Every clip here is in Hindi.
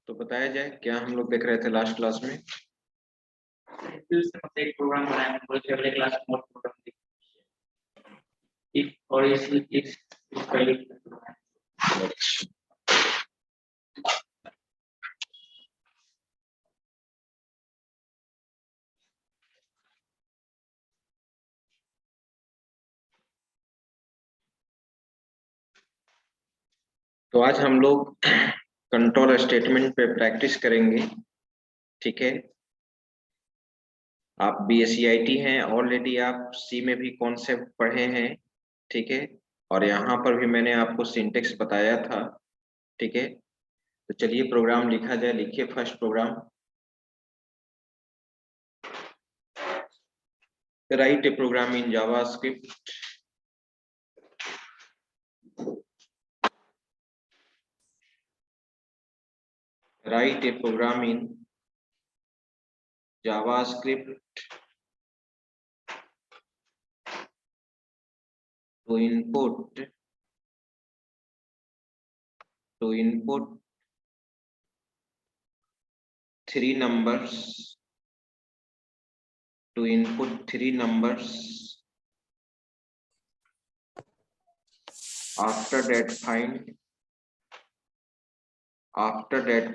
तो बताया जाए क्या हम लोग देख रहे थे लास्ट क्लास में। फिर से मतलब एक प्रोग्राम बनाया है, बोल के अगले क्लास में और प्रोग्राम देखिए इफ और इस पहले की प्रोग्राम। तो आज हम लोग कंट्रोल स्टेटमेंट पे प्रैक्टिस करेंगे। ठीक है, आप BSc हैं ऑलरेडी, आप सी में भी कॉन्सेप्ट पढ़े हैं। ठीक है, और यहाँ पर भी मैंने आपको सिंटेक्स बताया था। ठीक है, तो चलिए प्रोग्राम लिखा जाए। लिखिए first program. Write a program in JavaScript. Write a program in JavaScript to input three numbers after that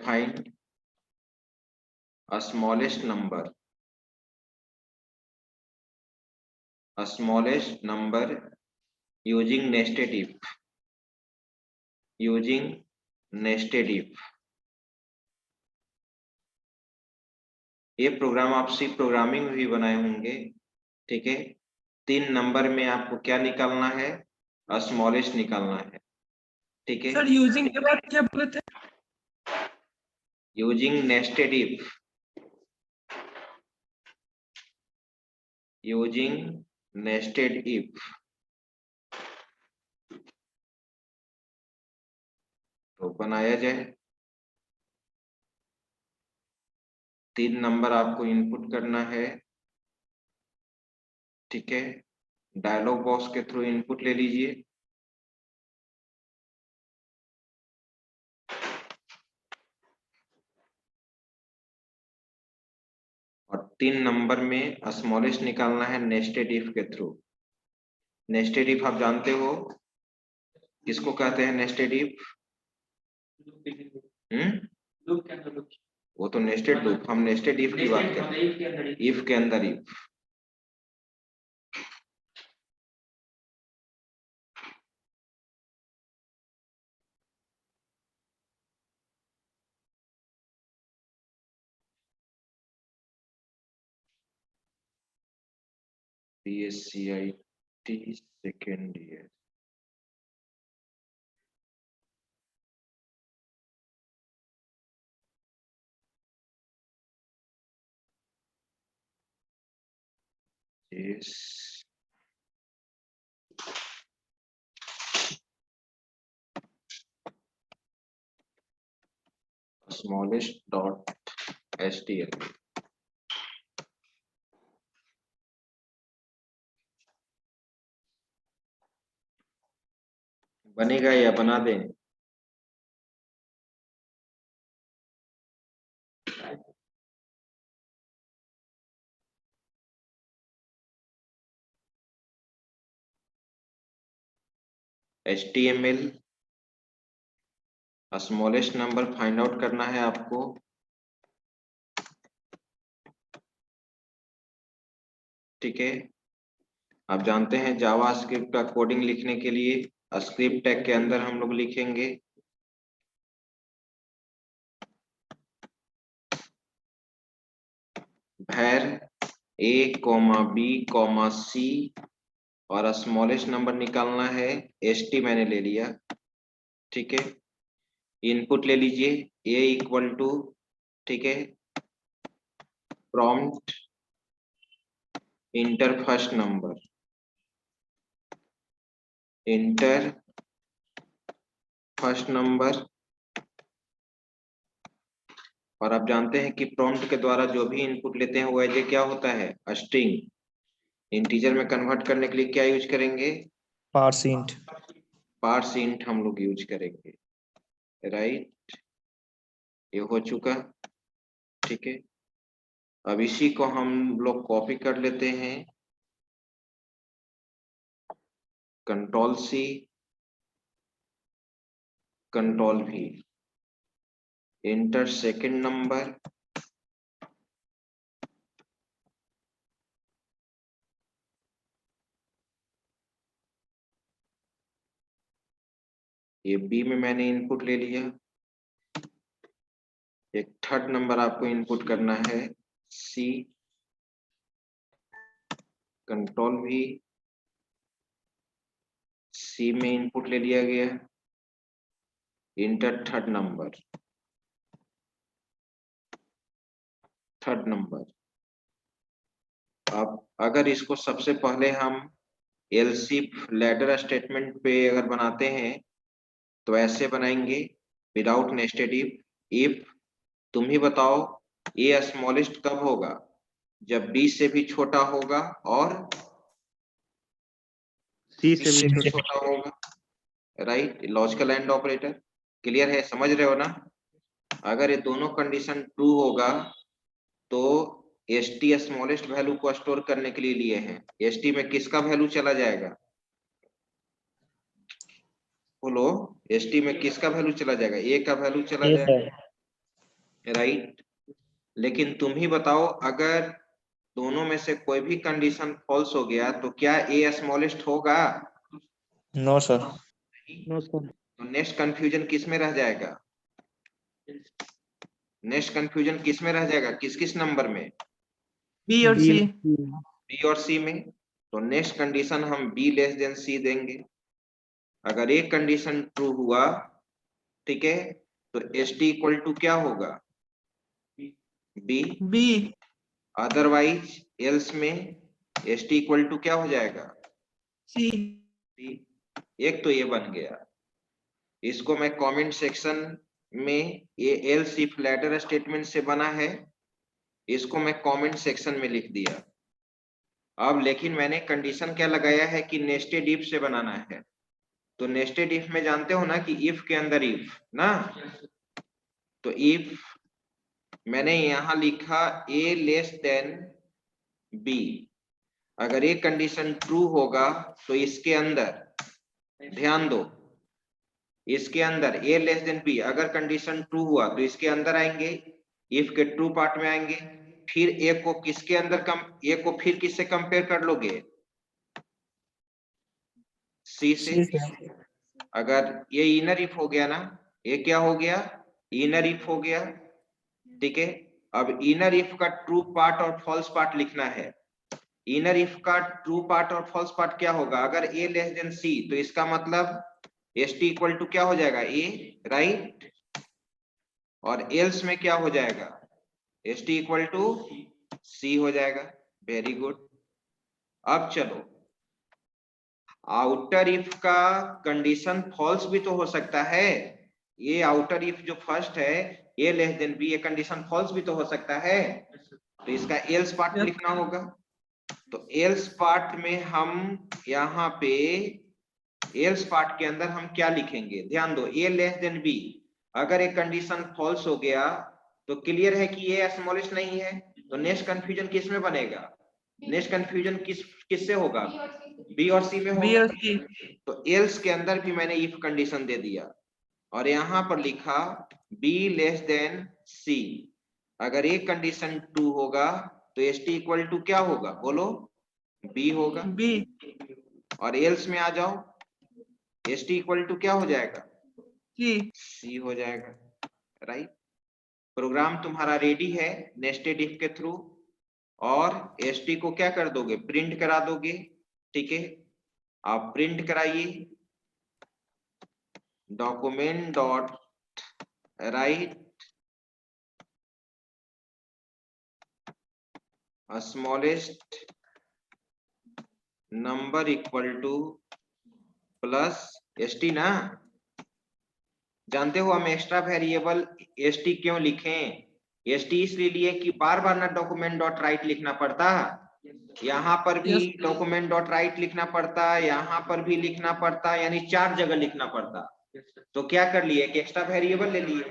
find a smallest number using nested if। ये प्रोग्राम आप सी प्रोग्रामिंग में भी बनाए होंगे। ठीक है, 3 नंबर में आपको क्या निकालना है, स्मॉलेस्ट निकालना है। ठीक है सर यूजिंग के बाद क्या बोले थे? Using nested if. तो बनाया जाए। 3 नंबर आपको इनपुट करना है। ठीक है, डायलॉग बॉक्स के थ्रू इनपुट ले लीजिए। और 3 नंबर में स्मॉलेस्ट निकालना है नेस्टेड इफ के थ्रू। नेस्टेड इफ आप जानते हो किसको कहते हैं? नेस्टेड इफ वो तो नेस्टेड लूप, हम नेस्टेड इफ की बात कर रहे हैं। इफ के अंदर if. BSc second year. Yes. smallest.html। बनेगा या बना दें? HTML smallest number find out करना है आपको। ठीक है, आप जानते हैं जावा स्क्रिप्ट का कोडिंग लिखने के लिए स्क्रिप्ट टैग के अंदर हम लोग लिखेंगे var a,b,c और स्मॉलेस्ट नंबर निकालना है st मैंने ले लिया। ठीक है, इनपुट ले लीजिए a इक्वल टू, ठीक है, प्रॉम्प्ट इंटर फर्स्ट नंबर। और आप जानते हैं कि प्रॉम्प्ट के द्वारा जो भी इनपुट लेते हैं वो एज ए क्या होता है? स्ट्रिंग। इंटीजर में कन्वर्ट करने के लिए क्या यूज करेंगे? पार्सिंट हम लोग यूज करेंगे। राइट, ये हो चुका, ठीक है। अब इसी को हम लोग कॉपी कर लेते हैं, control C, control V, enter second number, ये B में मैंने इनपुट ले लिया। एक थर्ड नंबर आपको इनपुट करना है C, कंट्रोल V, C में इनपुट ले लिया गया, inter third number, third number. अब अगर इसको सबसे पहले हम एलसी लैडर स्टेटमेंट पे अगर बनाते हैं तो ऐसे बनाएंगे, विदाउट नेस्टेड इफ तुम ही बताओ ए स्मॉलेस्ट कब होगा, जब बी से भी छोटा होगा और सी सी से से भी भी छोटा होगा, right. Logical and operator clear है, समझ रहे हो ना। अगर ये दोनों कंडीशन ट्रू होगा तो एस टी स्मॉलेस्ट वैल्यू को स्टोर करने के लिए लिए हैं, एस टी में किसका वैल्यू चला जाएगा, बोलो, एस टी में किसका वैल्यू चला जाएगा, ए का वैल्यू चला जाएगा, राइट। लेकिन तुम ही बताओ अगर दोनों में से कोई भी कंडीशन फॉल्स हो गया तो क्या ए स्मॉलेस्ट होगा, नो सर, नो सर, तो नेक्स्ट कंफ्यूजन किस में रह जाएगा, नेक्स्ट कंफ्यूजन किस में रह जाएगा, किस किस नंबर में, बी और सी, बी और सी में। तो नेक्स्ट कंडीशन हम बी लेस देन सी देंगे। अगर एक कंडीशन ट्रू हुआ, ठीक है, तो एस टी इक्वल टू क्या होगा, बी, बी, अदरवाइज एल्स में एस टी इक्वल टू क्या हो जाएगा, सी। सी। एक तो ये बन गया, इसको मैं कमेंट सेक्शन में, ये एल्स इफ लैडर स्टेटमेंट से बना है, इसको मैं कमेंट सेक्शन में लिख दिया। अब लेकिन मैंने कंडीशन क्या लगाया है कि नेस्टेड इफ से बनाना है, तो नेस्टेड इफ में जानते हो ना कि इफ के अंदर इफ ना, तो इफ मैंने यहां लिखा ए लेस देन बी, अगर ये कंडीशन ट्रू होगा तो इसके अंदर ध्यान दो, इसके अंदर ए लेस देन बी अगर कंडीशन ट्रू हुआ तो इसके अंदर आएंगे, इफ के ट्रू पार्ट में आएंगे, फिर ए को किसके अंदर ए को फिर किससे कंपेयर कर लोगे, सी से। अगर ये इनर इफ हो गया ना, ये क्या हो गया, इनर इफ हो गया, ठीक है। अब इनर इफ का ट्रू पार्ट और फॉल्स पार्ट लिखना है। इनर इफ का ट्रू पार्ट और फॉल्स पार्ट क्या होगा, अगर ए लेस देन सी तो इसका मतलब एस टी इक्वल टू क्या हो जाएगा, ए, राइट। और एल्स में क्या हो जाएगा, एस टी इक्वल टू सी हो जाएगा, वेरी गुड। अब चलो, आउटर इफ का कंडीशन फॉल्स भी तो हो सकता है, ये आउटर इफ जो फर्स्ट है ए लेस देन बी, ये कंडीशन फॉल्स भी तो हो सकता है, तो इसका एल्स पार्ट लिखना होगा। तो एल्स पार्ट में हम यहाँ पे एल्स पार्ट के अंदर हम क्या लिखेंगे, ध्यान दो, ए लेस देन बी, अगर एक कंडीशन फॉल्स हो गया तो क्लियर है कि ये स्मॉलेस्ट नहीं है, तो नेक्स्ट कंफ्यूजन किस में बनेगा, नेक्स्ट कंफ्यूजन किससे होगा, बी और सी में होगा। तो एल्स के अंदर भी मैंने इफ कंडीशन दे दिया और यहाँ पर लिखा बी लेस देन सी, अगर एक कंडीशन ट्रू होगा तो एस टी इक्वल टू क्या होगा, बोलो, बी होगा, बी। और एल्स में आ जाओ, एस टी इक्वल टू क्या हो जाएगा, सी हो जाएगा, राइट। प्रोग्राम तुम्हारा रेडी है नेस्टेड इफ के थ्रू, और एस टी को क्या कर दोगे, प्रिंट करा दोगे, ठीक है। आप प्रिंट कराइए, document dot right smallest number equal two plus S T ना, जानते हो हम एक्स्ट्रा वेरिएबल एस टी क्यों लिखें, एस टी इसलिए लिए कि बार बार ना डॉक्यूमेंट डॉट राइट लिखना पड़ता, यहाँ पर भी डॉक्यूमेंट डॉट राइट लिखना पड़ता, यहाँ पर भी लिखना पड़ता, यानी 4 जगह लिखना पड़ता। तो क्या कर लिए, एक एक्स्ट्रा वेरिएबल ले लिए,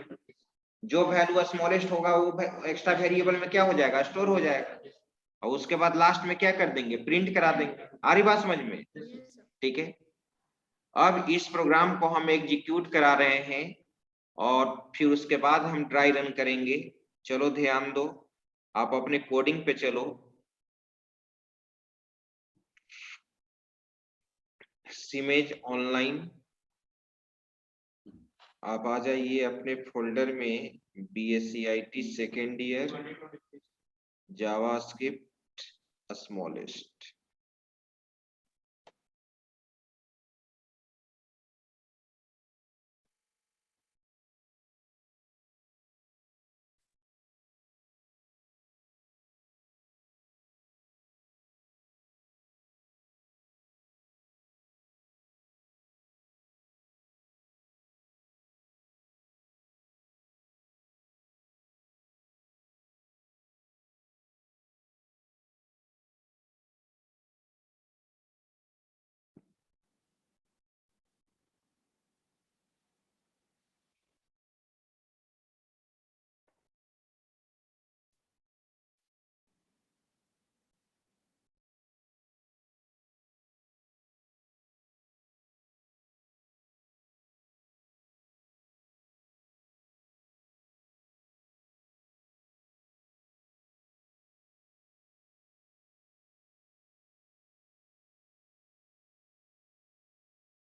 जो वैल्यू स्मॉलेस्ट होगा वो एक्स्ट्रा वेरिएबल में क्या हो जाएगा, स्टोर हो जाएगा, और उसके बाद लास्ट में क्या कर देंगे, प्रिंट करा देंगे। आ रही बात समझ में? ठीक है, अब इस प्रोग्राम को हम एग्जीक्यूट करा रहे हैं और फिर उसके बाद हम ट्राई रन करेंगे। चलो ध्यान दो, आप अपने कोडिंग पे चलो। सिमेज ऑनलाइन, आप आ जाइए अपने फोल्डर में, BSc IT second year JavaScript smallest.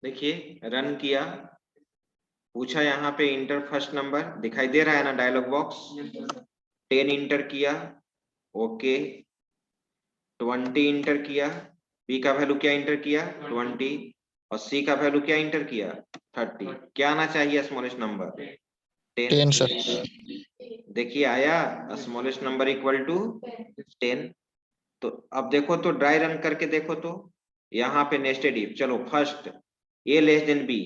देखिए रन किया, पूछा यहाँ पे इंटर फर्स्ट नंबर, दिखाई दे रहा है ना डायलॉग बॉक्स। 10 इंटर किया, ओके। 20 इंटर किया, बी का वैल्यू क्या इंटर किया, 20, और सी का वैल्यू क्या इंटर किया, 30। क्या आना चाहिए स्मॉलेस्ट नंबर, 10। 10 सर। देखिए आया स्मॉलेस्ट नंबर इक्वल टू 10। तो अब देखो तो ड्राई रन करके देखो तो यहाँ पे नेस्टेड इफ। चलो first A less than B,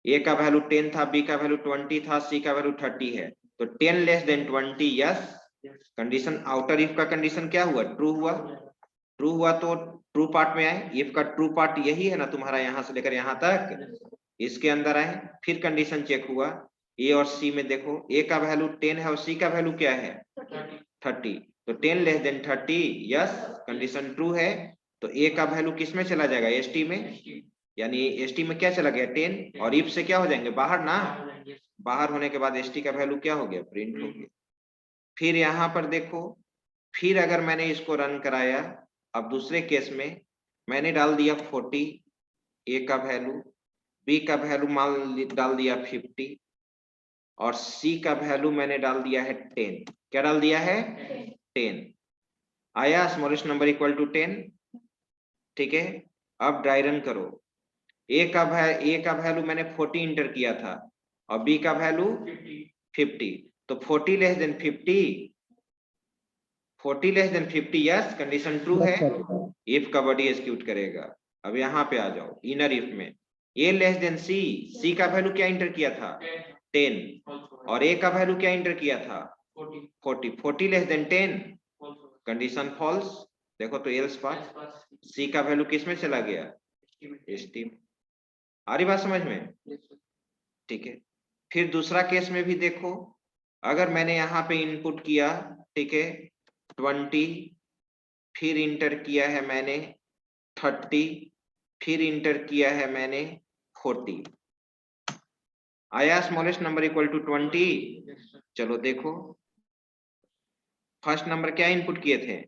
ए का वैल्यू 10 था, बी का वैल्यू 20 था, सी का वैल्यू 30 है, तो 10 less than 20 yes. Condition outer if का कंडीशन क्या हुआ, ट्रू हुआ। ट्रू हुआ तो ट्रू पार्ट में आए, इफ का ट्रू पार्ट यही है ना तुम्हारा, यहां से लेकर यहां तक, इसके अंदर आए। फिर कंडीशन चेक हुआ, ए और सी में देखो, ए का वैल्यू 10 है और सी का वैल्यू क्या है, 30, तो 10 less than 30 yes, condition true है। तो ए का वैल्यू किस में चला जाएगा, एसटी में, यानी एसटी में क्या चला गया 10, और इफ से क्या हो जाएंगे बाहर ना, बाहर होने के बाद एसटी का वैल्यू क्या हो गया, प्रिंट हो गया। फिर यहाँ पर देखो, फिर अगर मैंने इसको रन कराया, अब दूसरे केस में मैंने डाल दिया 40 ए का वैल्यू, बी का वैल्यू मान डाल दिया 50, और सी का वैल्यू मैंने डाल दिया है 10। क्या डाल दिया है, 10। आया स्मॉलेस्ट नंबर इक्वल टू 10। ठीक है, अब ड्राई रन करो। ए का वैल्यू मैंने 40 इंटर किया था और बी का वैल्यू 50, तो 40 less than 50, 40 less than 50 yes, condition true है, इफ का बॉडी एग्जीक्यूट करेगा। अब यहाँ पे आ जाओ इनर इफ में, ए लेस देन सी, सी का वैल्यू क्या इंटर किया था 10, और ए का वैल्यू क्या इंटर किया था 40, 40 लेस देन 10, कंडीशन फॉल्स। देखो तो एल्स पार्ट, सी का वैल्यू किस में चला गया, एसटी में। आ रही बात समझ में? ठीक है, फिर दूसरा केस में भी देखो, अगर मैंने यहाँ पे इनपुट किया, ठीक है 20, फिर इंटर किया है मैंने 30, फिर इंटर किया है मैंने 40, आया स्मॉलेस्ट नंबर इक्वल टू 20। चलो देखो, फर्स्ट नंबर क्या इनपुट किए थे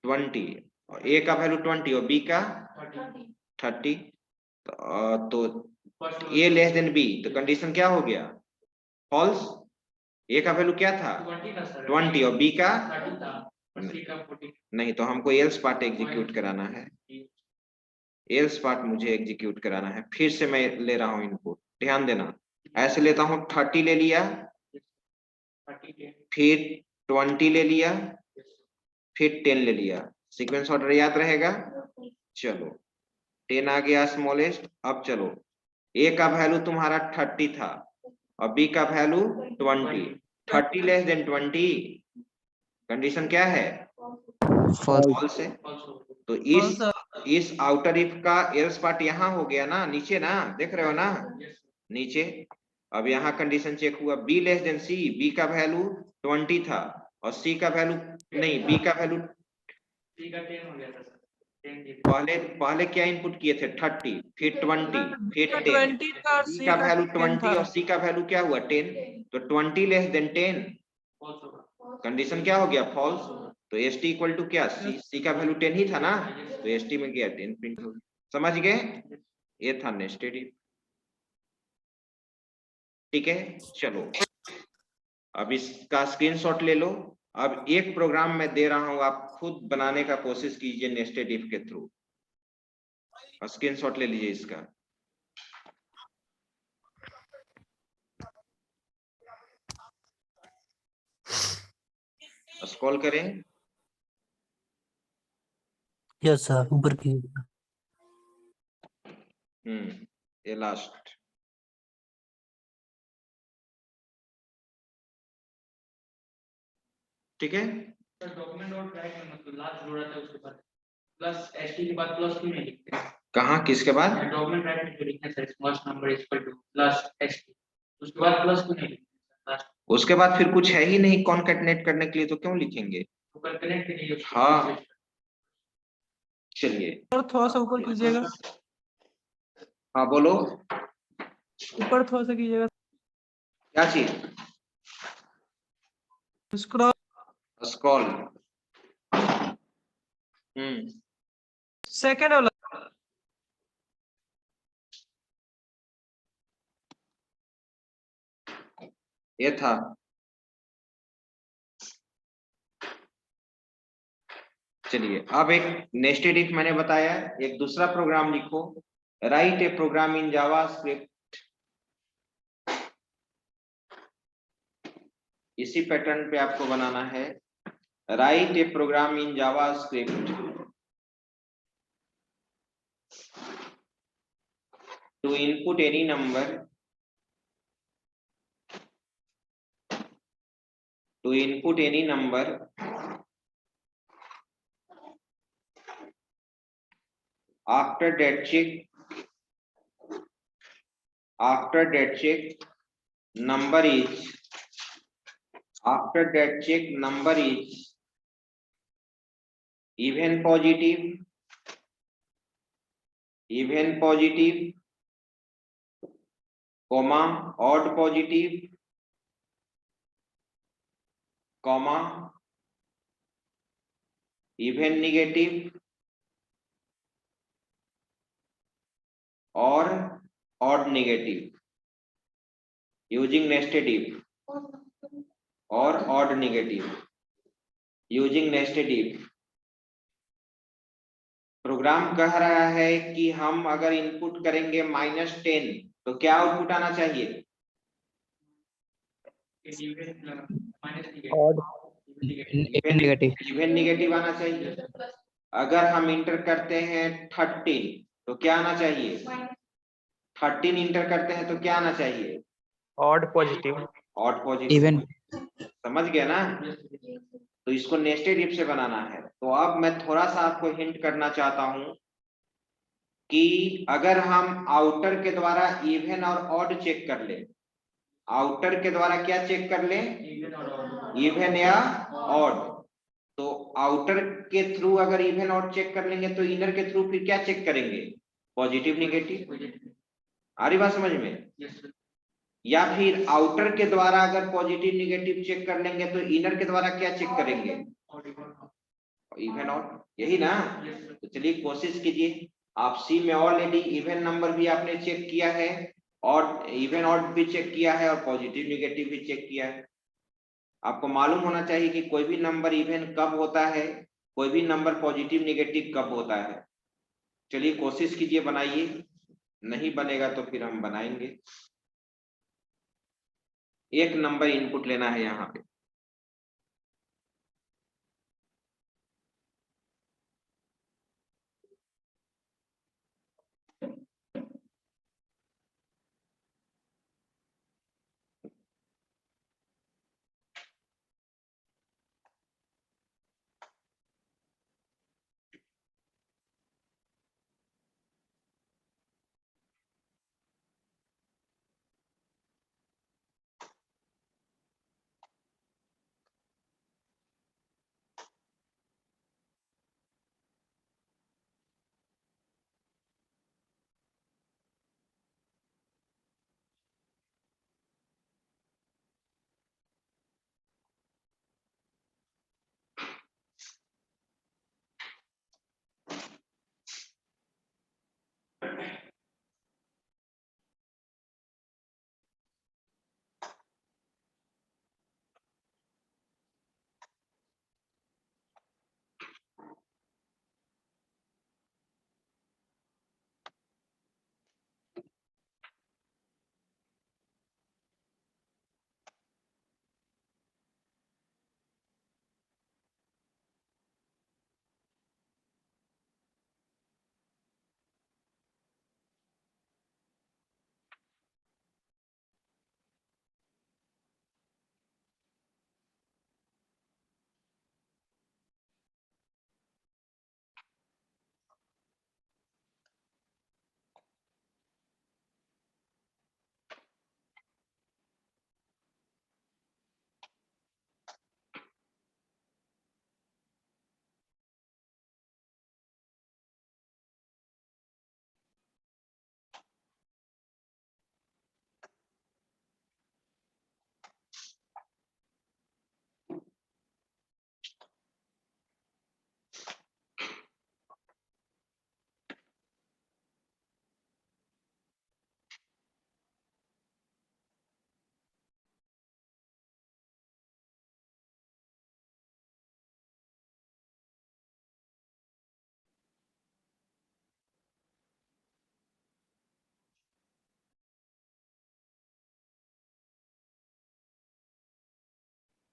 20, और ए का वैल्यू 20 और बी का 30, तो ए लेस देन बी, तो कंडीशन क्या हो गया, फॉल्स। ए का वैल्यू क्या था 20 और बी का नहीं, तो हमको एल्स पार्ट एग्जीक्यूट कराना है, एल्स पार्ट मुझे एग्जीक्यूट कराना है। फिर से मैं ले रहा हूं इनपुट, ध्यान देना, ऐसे लेता हूं 30 ले लिया, फिर 20 ले लिया, फिर 10 ले लिया, सीक्वेंस ऑर्डर याद रहेगा। चलो 10 आ गया स्मॉलेस्ट। अब चलो ए का वैल्यू तुम्हारा 30 था और बी का वैल्यू 20, 30 लेस देन 20, कंडीशन क्या है, फॉल्स है। तो इस आउटर इफ का एल्स पार्ट यहाँ हो गया ना, नीचे ना, देख रहे हो ना नीचे, अब यहाँ कंडीशन चेक हुआ, b less than c, b का वैल्यू 20 था और सी का वैल्यू नहीं, बी का वैल्यू सी का 10 हो गया था सर, 10 दी थी। पहले पहले क्या इनपुट किए थे 30, फिर 20, फिर 10। 20 था और सी सी का का वैल्यू 10 20 था। और सी का वैल्यू क्या हुआ 10, तो 20 लेस देन 10 फॉल्स होगा। कंडीशन क्या हो गया फॉल्स। तो एस टी इक्वल टू क्या, सी, सी का वैल्यू 10 ही था ना, तो एस टी में गया 10 प्रिंट हो गया। समझ गए, ये था नेस्टेड इफ। ठीक है, चलो अब इसका स्क्रीनशॉट ले लो। अब एक प्रोग्राम मैं दे रहा हूं, आप खुद बनाने का कोशिश कीजिए नेस्टेड इफ के थ्रू। स्क्रीनशॉट ले लीजिए इसका। स्क्रॉल करें। यस सर, ऊपर की। ये लास्ट। ठीक है, सर डॉक्यूमेंट और ट्रैक में मतलब लास्ट जो रहता है उसके बाद प्लस एसटी के बाद प्लस क्यों नहीं लिखते हैं? कहाँ किसके बाद, डॉक्यूमेंट ट्रैक में जो लिखना है sir small number equal two plus ST, उसके बाद प्लस क्यों नहीं लिखते हैं लास्ट? उसके बाद फिर कुछ है ही नहीं कॉन्कैटिनेट करने के लिए, तो क्यों लिखेंगे। तो कनेक्ट के लिए हाँ चलिए, और थोड़ा सा ऊपर कीजिएगा, हाँ बोलो ऊपर थोड़ा सा कीजिएगा, क्या चीज, स्क्रॉल। स्क्रॉल। सेकंड वाला। ये था। चलिए अब एक नेस्टेड इफ मैंने बताया, एक दूसरा प्रोग्राम लिखो, write a program in JavaScript. इसी पैटर्न पे आपको बनाना है, write a program in JavaScript to input any number, to input any number after that check number is even positive comma odd positive comma even negative or odd negative using nested if, or odd negative using nested if। Program कह रहा है कि हम अगर इनपुट करेंगे -10 तो क्या आउटपुट आना चाहिए, नेगेटिव। इवन नेगेटिव आना चाहिए। अगर हम इंटर करते हैं 13 तो क्या आना चाहिए, 13 इंटर करते हैं तो क्या आना चाहिए, odd positive. Odd positive. Even. समझ गया ना, तो इसको नेस्टेड इफ से बनाना है। तो अब मैं थोड़ा सा आपको हिंट करना चाहता हूं कि अगर हम आउटर के द्वारा इवन और ऑड चेक कर ले, आउटर के द्वारा क्या चेक कर ले, इवन या ऑड, तो आउटर के थ्रू अगर इवन ऑड चेक कर लेंगे तो इनर के थ्रू फिर क्या चेक करेंगे, पॉजिटिव नेगेटिव। आ रही बात समझ में, या फिर आउटर के द्वारा अगर पॉजिटिव नेगेटिव चेक कर लेंगे तो इनर के द्वारा क्या चेक करेंगे, इवन ऑड, यही ना। तो चलिए कोशिश कीजिए, आप सी में ऑलरेडी इवन नंबर भी आपने चेक किया है और इवन ऑड भी चेक किया है और पॉजिटिव नेगेटिव भी चेक किया है। आपको मालूम होना चाहिए कि कोई भी नंबर इवन कब होता है, कोई भी नंबर पॉजिटिव नेगेटिव कब होता है। चलिए कोशिश कीजिए, बनाइए, नहीं बनेगा तो फिर हम बनाएंगे। एक नंबर इनपुट लेना है यहाँ पे,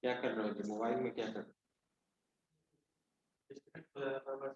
क्या कर रहे हो जी? मोबाइल में क्या कर रहे हो? डिस्कनेक्ट हो जाता है बस।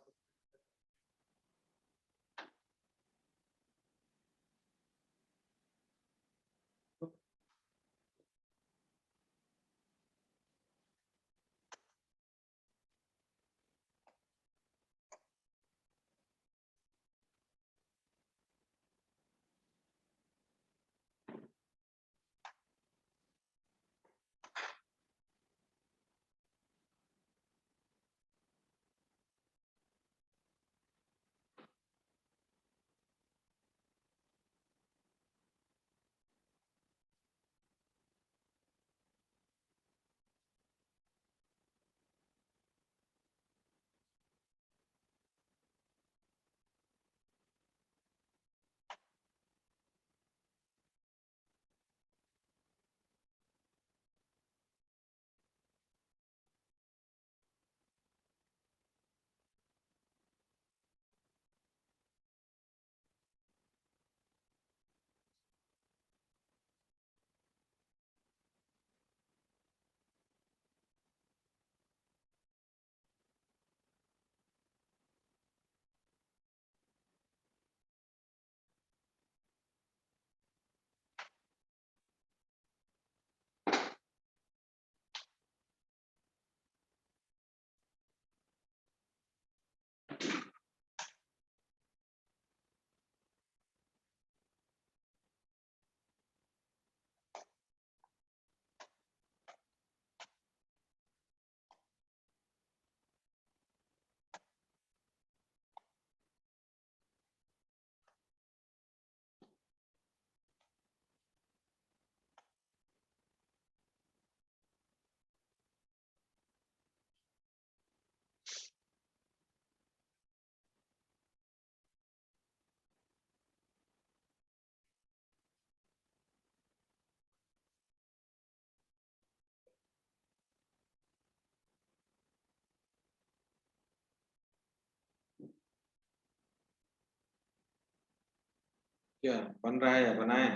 क्या बन रहा है या बनाए?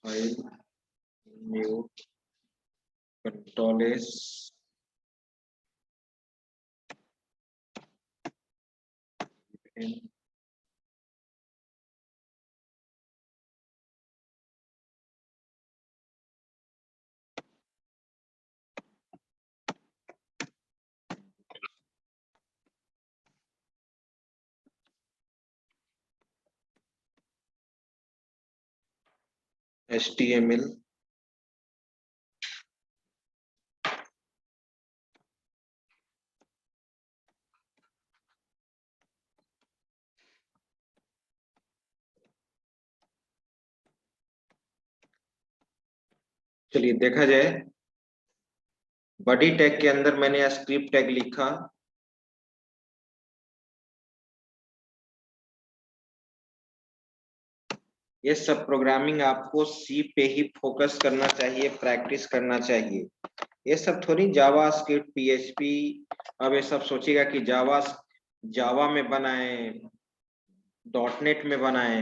File new control S HTML चलिए देखा जाए। बॉडी टैग के अंदर मैंने स्क्रिप्ट टैग लिखा, ये सब प्रोग्रामिंग आपको सी पे ही फोकस करना चाहिए, प्रैक्टिस करना चाहिए। ये सब थोड़ी जावा स्क्रिप्ट पीएचपी, अब ये सब सोचेगा कि जावा में बनाए, डॉटनेट में बनाए,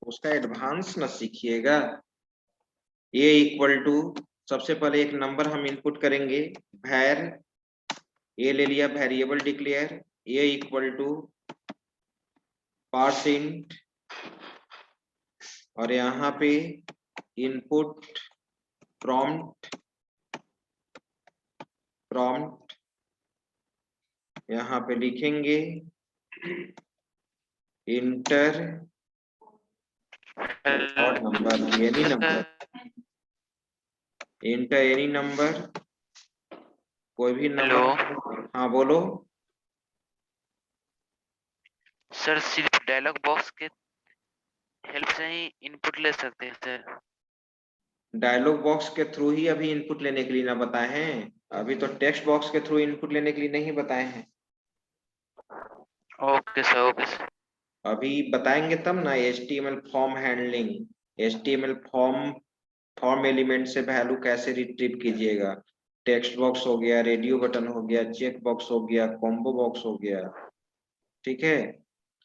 उसका एडवांस ना सीखिएगा। ए इक्वल टू, सबसे पहले एक नंबर हम इनपुट करेंगे, भैर ए ले लिया, variable declare a equal to parseInt, और यहाँ पे इनपुट प्रॉम्प्ट, यहाँ पे लिखेंगे इंटर और number, any number, inter any number, कोई भी नंबर। हाँ बोलो सर। सिर्फ डायलॉग बॉक्स के हेल्प से ही इनपुट ले सकते हैं सर? डायलॉग बॉक्स के थ्रू ही अभी इनपुट लेने के लिए ना बताए हैं, अभी तो टेक्स्ट बॉक्स के थ्रू इनपुट लेने के लिए नहीं बताए हैं। Okay sir, okay sir. अभी बताएंगे तब ना HTML form handling, HTML form element से वैल्यू कैसे रिट्रीव कीजिएगा, टेक्स्ट बॉक्स हो गया, रेडियो बटन हो गया, चेक बॉक्स हो गया, कॉम्बो बॉक्स हो गया, ठीक है।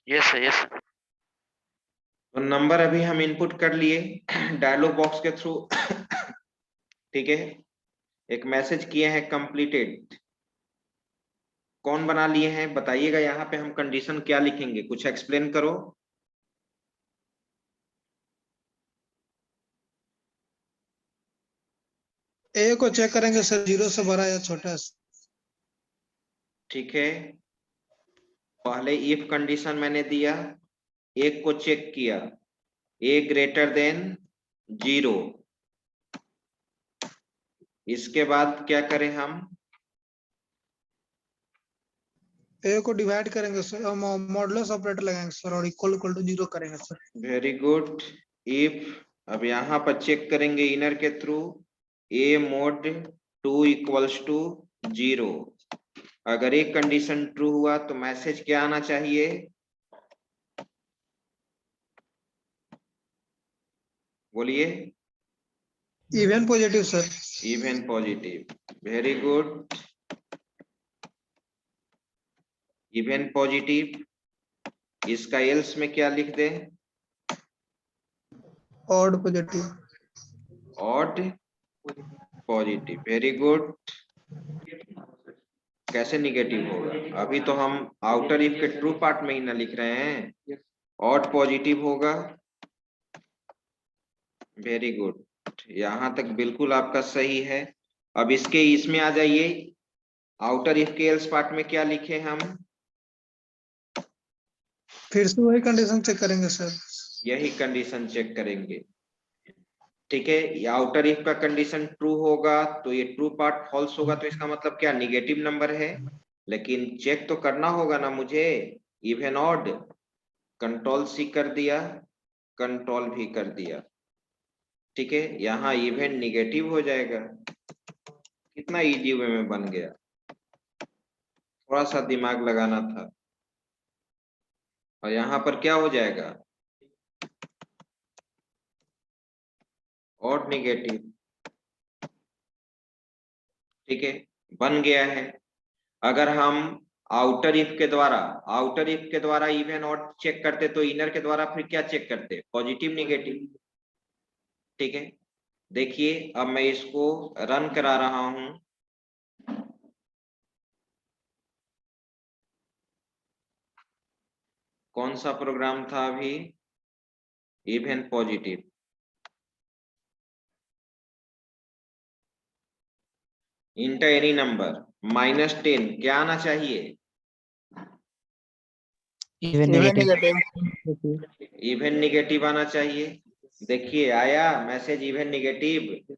Yes sir, yes sir. तो नंबर अभी हम इनपुट कर लिए डायलॉग बॉक्स के थ्रू, ठीक है। एक मैसेज किए हैं कंप्लीटेड, कौन बना लिए हैं बताइएगा। यहाँ पे हम कंडीशन क्या लिखेंगे, कुछ एक्सप्लेन करो। ए को चेक करेंगे सर, 0 से बड़ा या छोटा है। ठीक है, पहले इफ कंडीशन मैंने दिया, एक को चेक किया, ए ग्रेटर देन 0। इसके बाद क्या करें हम, ए को डिवाइड करेंगे सर, मॉडुलस ऑपरेटर लगाएंगे सर और इक्वल इक्वल टू 0 करेंगे सर। Very good. इफ अब यहाँ पर चेक करेंगे इनर के थ्रू, ए मोड 2 इक्वल्स टू 0। अगर एक कंडीशन ट्रू हुआ तो मैसेज क्या आना चाहिए, बोलिए। Even positive sir. Even positive, very good. Even positive, इसका एल्स में क्या लिख दें, odd positive. Odd positive, very good. कैसे निगेटिव होगा, अभी तो हम आउटर इफ के ट्रू पार्ट में ही ना लिख रहे हैं, ऑड पॉजिटिव होगा। वेरी गुड, यहां तक बिल्कुल आपका सही है। अब इसके इसमें आ जाइए, आउटर इफ के एल्स पार्ट में क्या लिखे हम, फिर से वही कंडीशन चेक करेंगे सर। यही कंडीशन चेक करेंगे, ठीक है। ये आउटर इफ का कंडीशन ट्रू होगा तो ये ट्रू पार्ट फॉल्स होगा, तो इसका मतलब क्या, निगेटिव नंबर है। लेकिन चेक तो करना होगा ना मुझे, इवन ऑड, कंट्रोल सी कर दिया, कंट्रोल भी कर दिया, ठीक है। यहाँ इवन निगेटिव हो जाएगा, कितना इजी वे में बन गया, थोड़ा सा दिमाग लगाना था। और यहाँ पर क्या हो जाएगा, और निगेटिव, ठीक है, बन गया है। अगर हम आउटर इफ के द्वारा इवन ऑड चेक करते तो इनर के द्वारा फिर क्या चेक करते, पॉजिटिव निगेटिव, ठीक है। देखिए अब मैं इसको रन करा रहा हूं, कौन सा प्रोग्राम था अभी, even positive. Inter any number -10 क्या आना चाहिए, इवन नेगेटिव। इवन निगेटिव आना चाहिए। देखिए आया मैसेज इवन निगेटिव।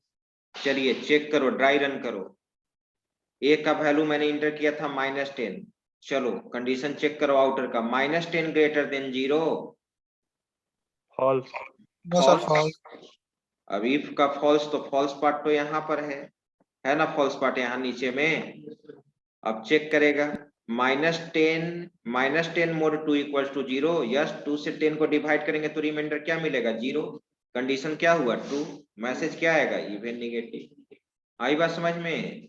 चलिए चेक करो, ड्राई रन करो। ए का वैल्यू मैंने इंटर किया था -10। चलो कंडीशन चेक करो आउटर का, -10 greater than 0, false. No sir, false. अब इफ का फॉल्स, तो फॉल्स पार्ट तो यहाँ पर है ना, फॉल्स पार्ट यहाँ नीचे में। अब चेक करेगा, -10 मोड 2 इक्वल्स टू 0, यस 2 से 10 को डिवाइड करेंगे तो रिमाइंडर क्या मिलेगा, 0। कंडीशन क्या हुआ, ट्रू। मैसेज क्या आएगा, इवन निगेटिव। आई बात समझ में।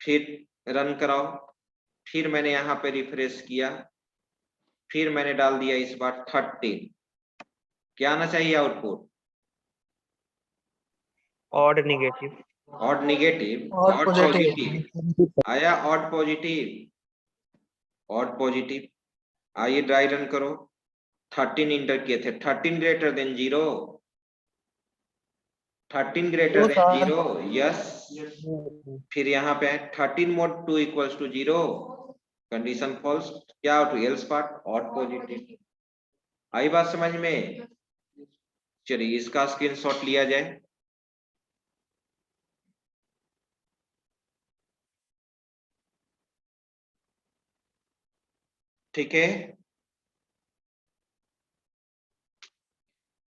फिर रन कराओ, फिर मैंने यहाँ पे रिफ्रेश किया, फिर मैंने डाल दिया इस बार 13, क्या आना चाहिए output, odd negative. Odd negative, odd odd positive. Positive आया, ऑड पॉजिटिव, ऑड पॉजिटिव। आइए ड्राई रन करो, 13 इंटर किए थे, 13 greater than 0, 13 greater than 0, yes. फिर यहाँ पे 13 mod 2 equals to 0, condition false, क्या out, else part, odd positive. आई बात समझ में। चलिए इसका स्क्रीनशॉट लिया जाए, ठीक है।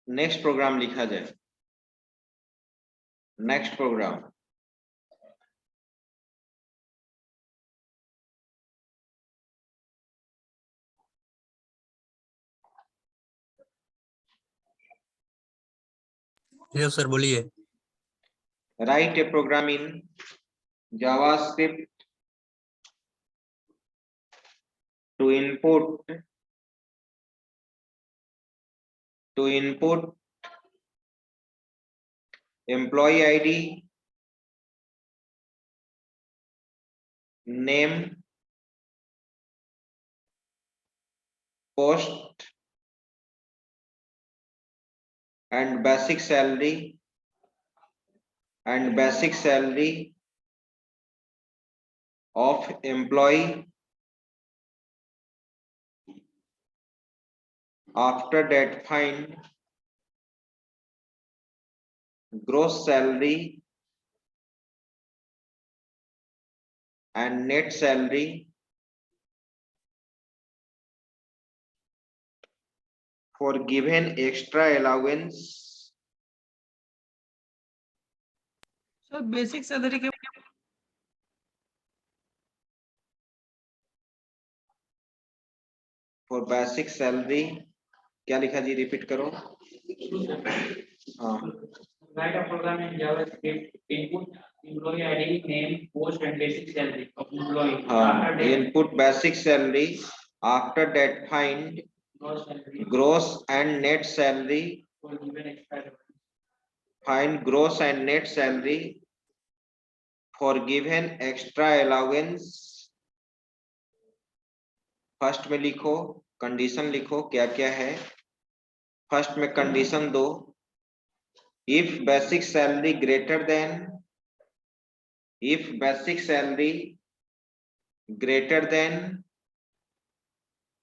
नेक्स्ट प्रोग्राम लिखा जाए, नेक्स्ट प्रोग्राम। यस सर बोलिए। Write a program in JavaScript to input employee ID, name, post and basic salary of employee. After that, find gross salary and net salary for given extra allowance. Sir basic salary के For basic salary क्या लिखा जी, रिपीट करो। हाँ, Write a program in JavaScript. Input employee ID, name, post, and basic salary of employee. हाँ, After that, input basic salary. After that, find gross salary gross and net salary. for given extra allowance. Find gross and net salary for given extra allowance. First में लिखो, कंडीशन लिखो क्या क्या है। फर्स्ट में कंडीशन दो, if basic salary greater than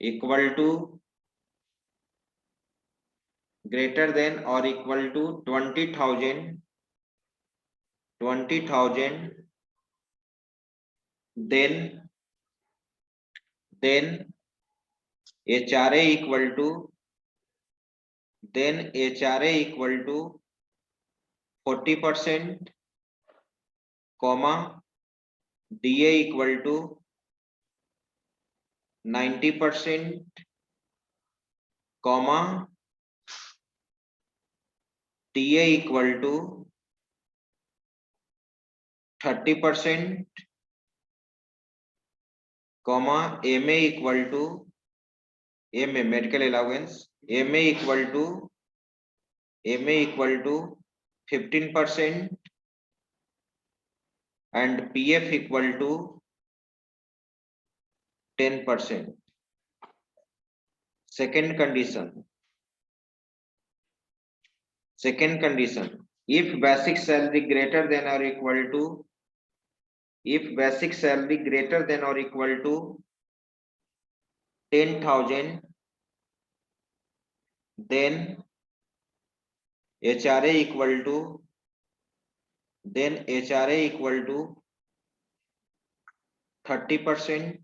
equal to greater than or equal to 20,000, then HRA equal to 40%, comma DA equal to 90%, comma TA equal to 30%, comma MA equal to MA medical allowance, MA equal to 15% and PF equal to 10%. Second condition, if basic salary greater than or equal to 10,000, then HRA equal to 30%,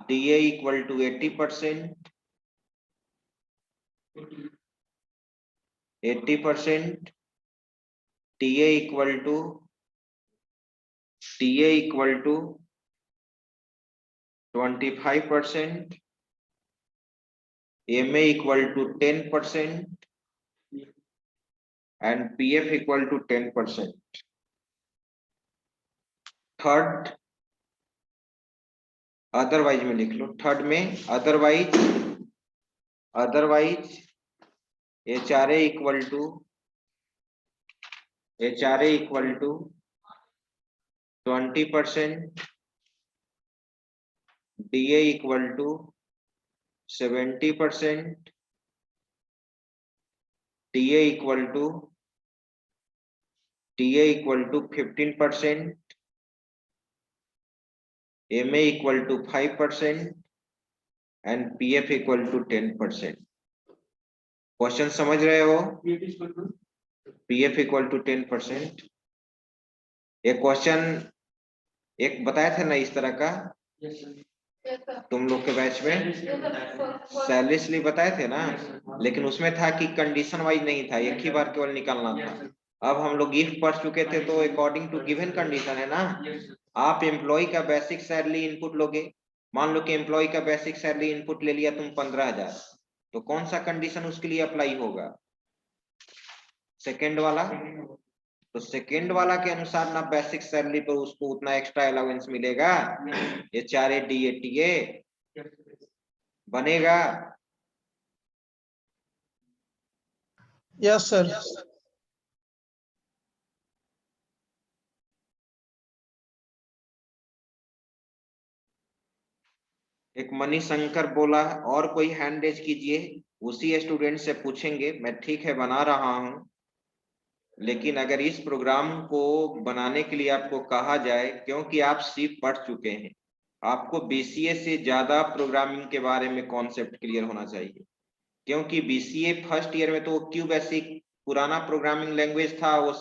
DA equal to 80%, TA equal to 25%, MA equal to 10% and PF equal to 10%. Third otherwise में लिख लो, थर्ड में otherwise HRA equal to 20%, DA equal to 70%, TA equal to 15%, MA equal to 5% and PF equal to 10%. Question समझ रहे हो? PF equal to 10%. एक क्वेश्चन एक बताया था ना इस तरह का तुम लोग के बैच में, सैलरी स्लिप बताए थे ना, लेकिन उसमें था कि कंडीशन वाइज नहीं था, एक ही बार केवल निकालना था। अब हम लोग इफ पढ़ चुके थे तो अकॉर्डिंग टू गिवन कंडीशन है ना। आप एम्प्लॉय का बेसिक सैलरी इनपुट लोगे, मान लो कि एम्प्लॉय का बेसिक सैलरी इनपुट ले लिया तुम 15,000, तो कौन सा कंडीशन उसके लिए अप्लाई होगा? सेकंड वाला, तो सेकंड वाला के अनुसार ना बेसिक सैलरी पर उसको उतना एक्स्ट्रा अलाउंस मिलेगा, ये 4 DATA बनेगा। Yes sir. एक मणिशंकर बोला है, और कोई हैंड रेज कीजिए, उसी स्टूडेंट से पूछेंगे। मैं ठीक है बना रहा हूं, लेकिन अगर इस प्रोग्राम को बनाने के लिए आपको कहा जाए, क्योंकि आप सी पढ़ चुके हैं, आपको BCA से ज्यादा प्रोग्रामिंग के बारे में कॉन्सेप्ट क्लियर होना चाहिए, क्योंकि BCA फर्स्ट ईयर में तो क्यू बेसिक पुराना प्रोग्रामिंग लैंग्वेज था, वो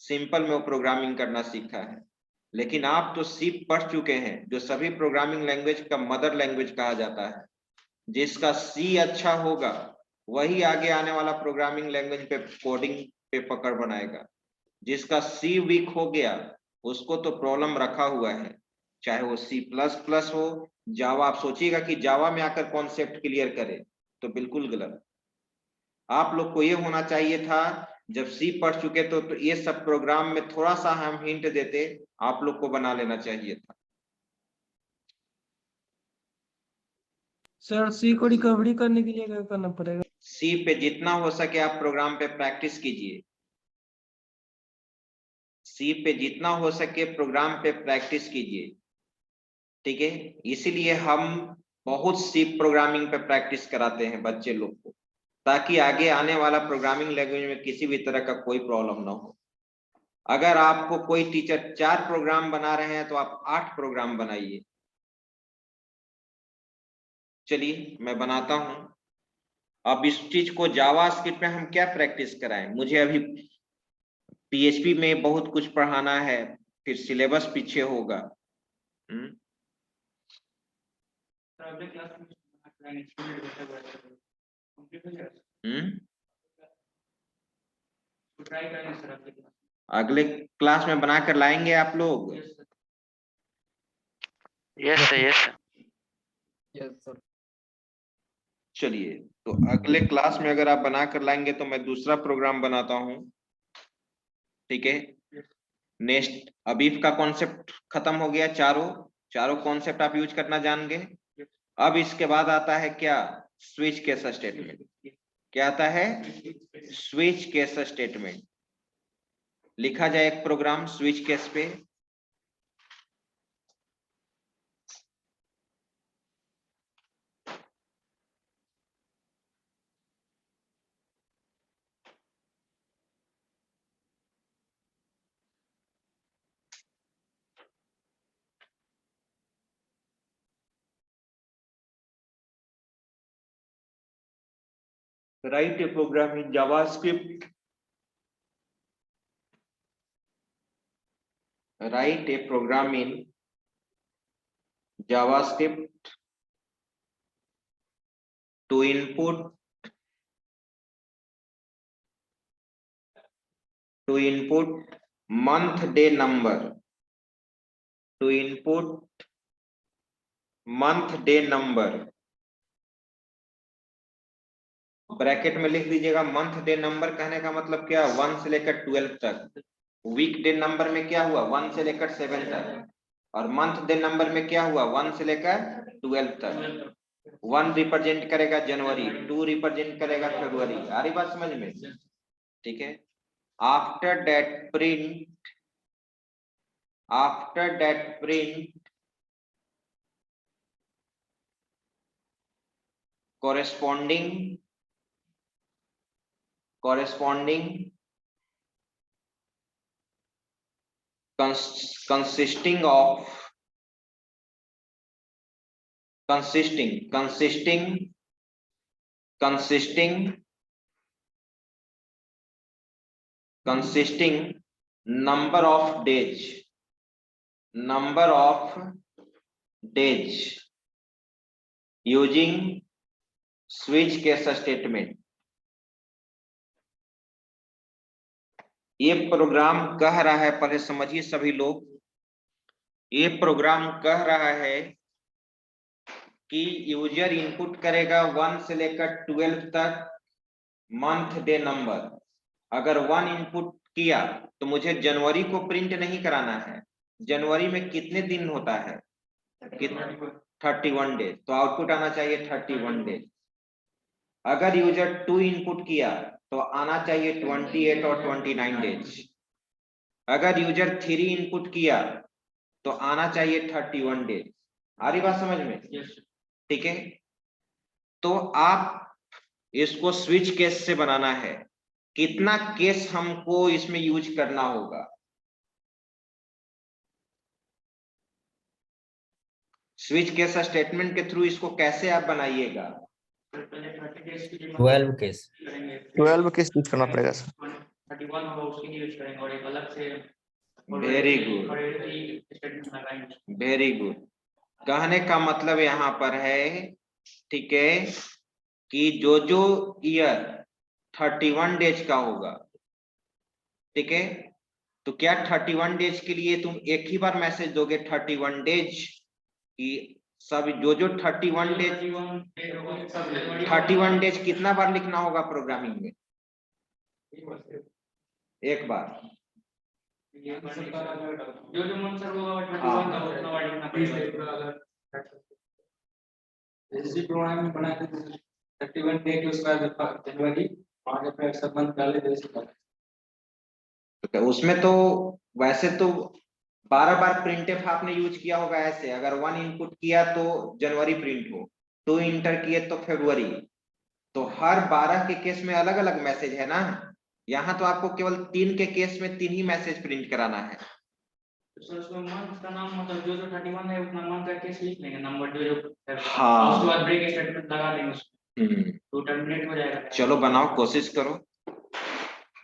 सिंपल में वो प्रोग्रामिंग करना सीखा है। लेकिन आप तो सी पढ़ चुके हैं, जो सभी प्रोग्रामिंग लैंग्वेज का मदर लैंग्वेज कहा जाता है। जिसका सी अच्छा होगा वही आगे आने वाला प्रोग्रामिंग लैंग्वेज पे कोडिंग पे पकड़ बनाएगा। जिसका सी वीक हो गया उसको तो प्रॉब्लम रखा हुआ है, चाहे वो C++ हो, जावा। आप सोचिएगा कि जावा में आकर कॉन्सेप्ट क्लियर करे, तो बिल्कुल गलत। आप लोग को ये होना चाहिए था, जब सी पढ़ चुके तो ये सब प्रोग्राम में थोड़ा सा हम हिंट देते, आप लोग को बना लेना चाहिए था। सर सी को रिकवरी करने के लिए क्या करना पड़ेगा? सी पे जितना हो सके आप प्रोग्राम पे प्रैक्टिस कीजिए, सी पे जितना हो सके प्रोग्राम पे प्रैक्टिस कीजिए, ठीक है। इसीलिए हम बहुत सी प्रोग्रामिंग पे प्रैक्टिस कराते हैं बच्चे लोग को, ताकि आगे आने वाला प्रोग्रामिंग लैंग्वेज में किसी भी तरह का कोई प्रॉब्लम ना हो। अगर आपको कोई टीचर 4 प्रोग्राम बना रहे हैं तो आप 8 प्रोग्राम बनाइए। चलिए मैं बनाता हूं। अब इस चीज को जावास्क्रिप्ट में हम क्या प्रैक्टिस कराएं? मुझे अभी PHP में बहुत कुछ पढ़ाना है, फिर सिलेबस पीछे होगा। अगले क्लास में ट्राई करेंगे सर अगले क्लास। अगले क्लास में बनाकर लाएंगे आप लोग? Yes sir yes sir. Yes, sir. चलिए, तो अगले क्लास में अगर आप बनाकर लाएंगे तो मैं दूसरा प्रोग्राम बनाता हूं, ठीक है। नेक्स्ट अबीफ का कॉन्सेप्ट खत्म हो गया, चारों कॉन्सेप्ट आप यूज करना जान गए। अब इसके बाद आता है क्या? Switch case statement. क्या आता है? Switch case statement. लिखा जाए एक प्रोग्राम स्विच केस पे। Write a program in JavaScript. Write a program in JavaScript to input month day number. To input month day number. Bracket में लिख दीजिएगा मंथ डे नंबर। कहने का मतलब क्या? 1 से लेकर 12 तक। वीक डे नंबर में क्या हुआ? 1 से लेकर 7 तक। और मंथ डे नंबर में क्या हुआ? 1 से लेकर 12 तक। 1 रिप्रेजेंट करेगा जनवरी, 2 रिप्रेजेंट करेगा फरवरी। आ रही बात समझ में? ठीक है। After that print corresponding consisting number of days using switch case statement। ये प्रोग्राम कह रहा है, पहले समझिए सभी लोग, ये प्रोग्राम कह रहा है कि यूजर इनपुट करेगा 1 से लेकर 12 तक मंथ डे नंबर। अगर 1 इनपुट किया तो मुझे जनवरी को प्रिंट नहीं कराना है। जनवरी में कितने दिन होता है? 31 डेज, तो आउटपुट आना चाहिए 31 डेज। अगर यूजर 2 इनपुट किया तो आना चाहिए 28 और 29 डेज। अगर यूजर 3 इनपुट किया तो आना चाहिए 31 डेज। आ रही बात समझ में? ठीक है, तो आप इसको स्विच केस से बनाना है। कितना केस हमको इसमें यूज करना होगा? स्विच केस स्टेटमेंट के थ्रू इसको कैसे आप बनाइएगा? 12 केस 12 केस यूज करना पड़ेगा सर। 31 होगा उसके लिए यूज करेंगे और एक अलग से वेरी गुड, स्टेटमेंट लगाएंगे। Very good. कहने का मतलब यहाँ पर है, ठीक है, कि जो जो ईयर 31 डेज का होगा, ठीक है, तो क्या 31 डेज के लिए तुम एक ही बार मैसेज दोगे 31 डेज की? सब जो जो 31 डेज कितना बार लिखना होगा प्रोग्रामिंग में? एक बार। जो जो मंथर होगा 31 का उतना बार लिखना पड़ेगा। जैसे प्रोग्राम बना के 31 डे के उसका जनवरी 5 अप्रैल सब मंथ डाले जैसे तो उसमें तो वैसे तो 12 बार प्रिंटफ आपने यूज किया होगा ऐसे। अगर 1 इनपुट किया तो जनवरी प्रिंट हो, 2 इंटर किए तो फरवरी, तो हर 12 के केस में अलग अलग मैसेज है ना। यहाँ तो आपको केवल 3 के केस में 3 ही मैसेज प्रिंट कराना है। सर उसमें मंथ का नाम मतलब जो जो 31 है उतना मंथ का केस लिख लेंगे, नंबर जो जो हाँ, उसके बाद ब्रेक स्टेटमेंट लगा देंगे उसमें, तो तो टर्मिनेट हो जाएगा। चलो बनाओ, कोशिश करो,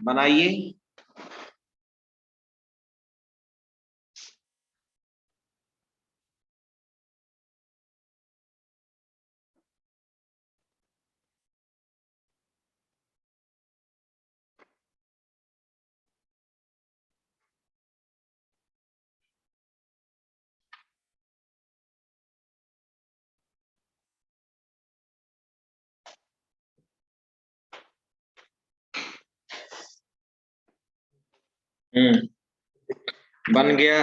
बनाइए। बन गया।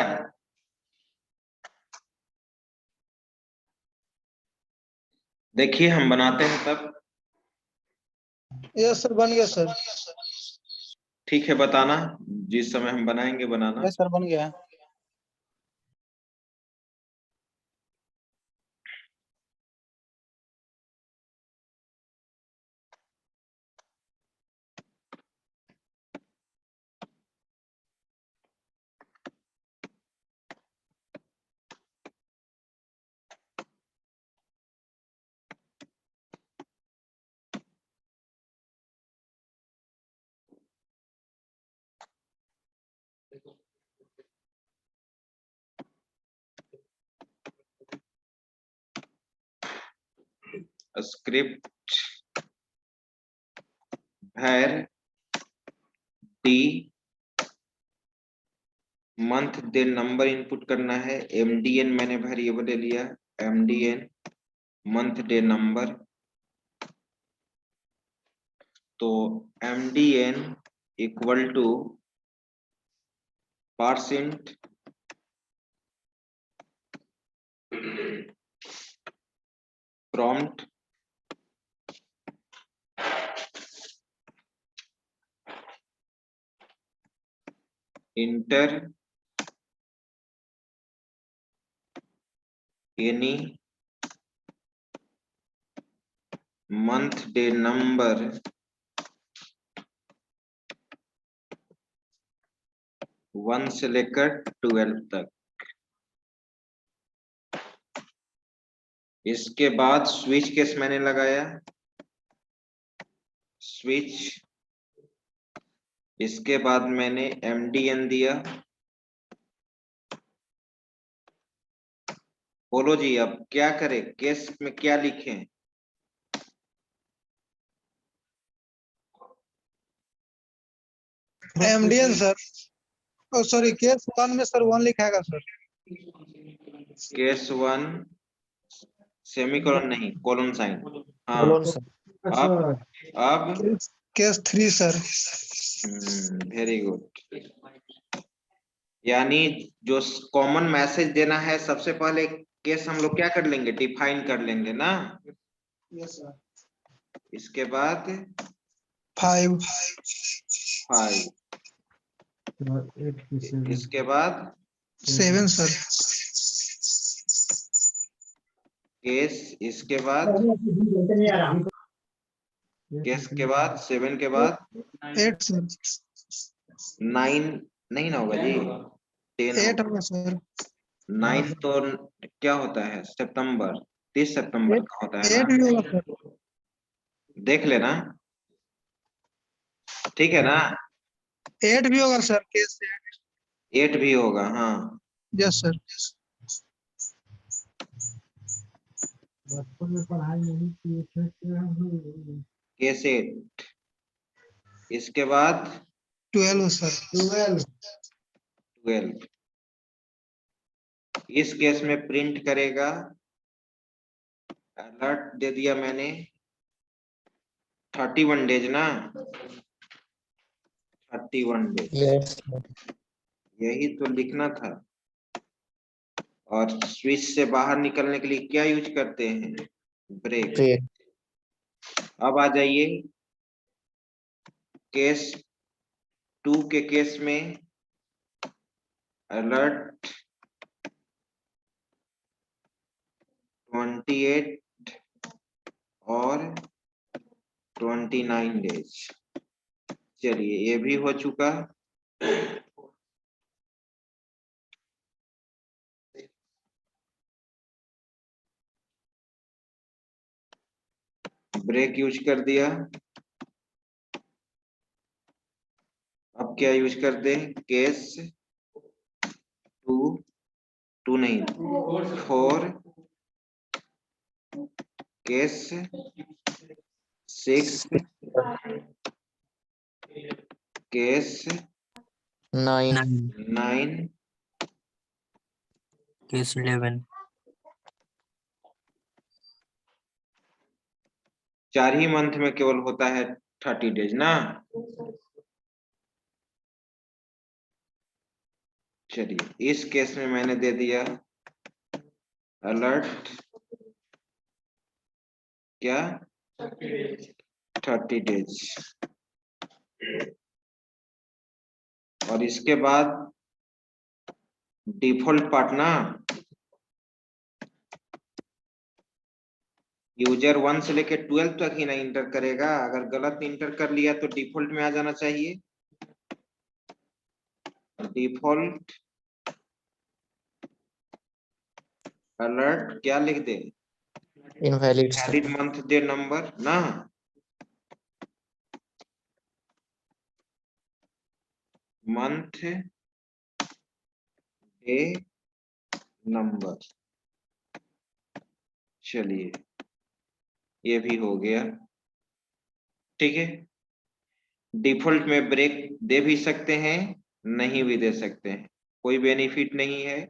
देखिए हम बनाते हैं तब। यस सर, बन गया सर। ठीक है, बताना जिस समय हम बनाएंगे, बनाना। यस सर, बन गया। स्क्रिप्ट भर the month day number input करना है। MDN मैंने वेरिएबल ले लिया, MDN मंथ डे नंबर। तो MDN equal to % prompt enter any month day number 1 से लेकर 12 तक। इसके बाद स्विच केस मैंने लगाया, स्विच। इसके बाद मैंने MDN दिया। बोलो जी, अब क्या करें, केस में क्या लिखें? MDN सर, ओ सॉरी, केस 1 में सर 1 लिखाएगा सर। केस 1 सेमीकोलन नहीं, कोलन साइन। हाँ, बोलो सर। अब केस 3 सर। Very good. यानी जो कॉमन मैसेज देना है, सबसे पहले केस हम लोग क्या कर लेंगे, डिफाइन कर लेंगे ना। Yes sir. इसके बाद 5 5, इसके बाद 7 सर। केस, इसके बाद केस के बाद 7 के बाद 8 सर। 9 नहीं ना होगा जी, 10 8 होगा। होगा सर। 9 तो क्या होता है, सितंबर, 30 सितंबर का होता है 8 ना, भी होगा सर। देख लेना, ठीक है ना। 8 भी होगा सर, केस 8 भी होगा, हाँ। Yes sir. केस 8, इसके बाद 12 सर। 12। इस केस में प्रिंट करेगा, अलर्ट दे दिया मैंने 31 डेज ना, 31 डेज, Yes. यही तो लिखना था। और स्विच से बाहर निकलने के लिए क्या यूज करते हैं, ब्रेक। Break. अब आ जाइए केस 2 के केस में, अलर्ट 28 और 29 डेज। चलिए ये भी हो चुका। ब्रेक यूज कर दिया। अब क्या यूज कर दे, केस 2 नहीं 4, केस 6, केस 9. 9, केस 11। 4 ही मंथ में केवल होता है 30 डेज ना। चलिए इस केस में मैंने दे दिया अलर्ट क्या, 30 डेज। और इसके बाद डिफॉल्ट पार्ट ना, यूजर 1 से लेके 12 तक ही ना इंटर करेगा, अगर गलत इंटर कर लिया तो डिफॉल्ट में आ जाना चाहिए। डिफॉल्ट अलर्ट क्या लिख दे, Invalid, sir. वैलिड मंथ दे नंबर ना, मंथ डे नंबर। चलिए ये भी हो गया, ठीक है। डिफॉल्ट में ब्रेक दे भी सकते हैं, नहीं भी दे सकते हैं, कोई बेनिफिट नहीं है।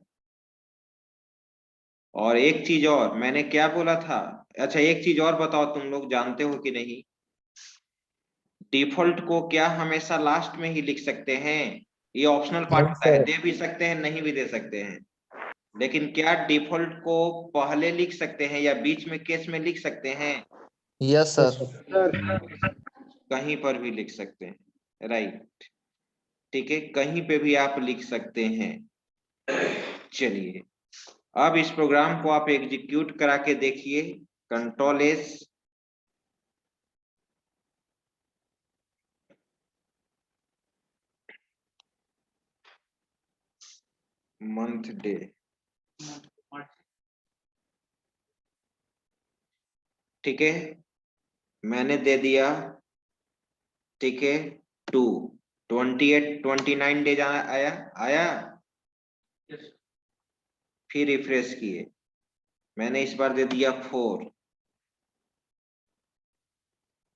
और एक चीज और मैंने क्या बोला था, अच्छा एक चीज और बताओ, तुम लोग जानते हो कि नहीं, डिफॉल्ट को क्या हमेशा लास्ट में ही लिख सकते हैं, ये ऑप्शनल पार्ट Yes, होता है, sir. दे भी सकते हैं नहीं भी दे सकते हैं। लेकिन क्या डिफॉल्ट को पहले लिख सकते हैं या बीच में केस में लिख सकते हैं, Yes, sir. कहीं पर भी लिख सकते हैं, राइट, ठीक है, कहीं पे भी आप लिख सकते हैं। चलिए अब इस प्रोग्राम को आप एग्जीक्यूट करा के देखिए, कंट्रोल एस, मंथ डे, ठीक है, मैंने दे दिया, ठीक है 2, 28 29 डेज आया आया, फिर रिफ्रेश किए, मैंने इस बार दे दिया 4,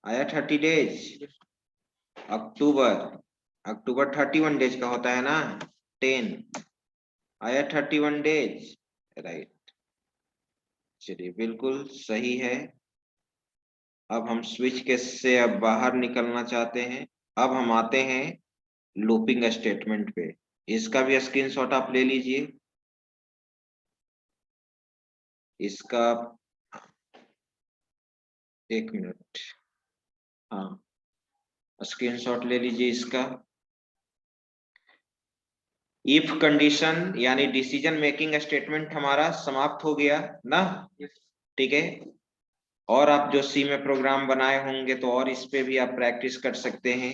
आया 30 डेज। अक्टूबर, अक्टूबर 31 डेज का होता है ना, 10 आया 31 डेज, राइट। चलिए बिल्कुल सही है। अब हम स्विच केस से अब बाहर निकलना चाहते हैं, अब हम आते हैं लूपिंग स्टेटमेंट पे। इसका भी स्क्रीनशॉट आप ले लीजिए। इसका 1 मिनट, हाँ स्क्रीनशॉट ले लीजिए इसका। इफ कंडीशन यानी डिसीजन मेकिंग स्टेटमेंट हमारा समाप्त हो गया ना, ठीक है। और आप जो सी में प्रोग्राम बनाए होंगे तो और इस पे भी आप प्रैक्टिस कर सकते हैं,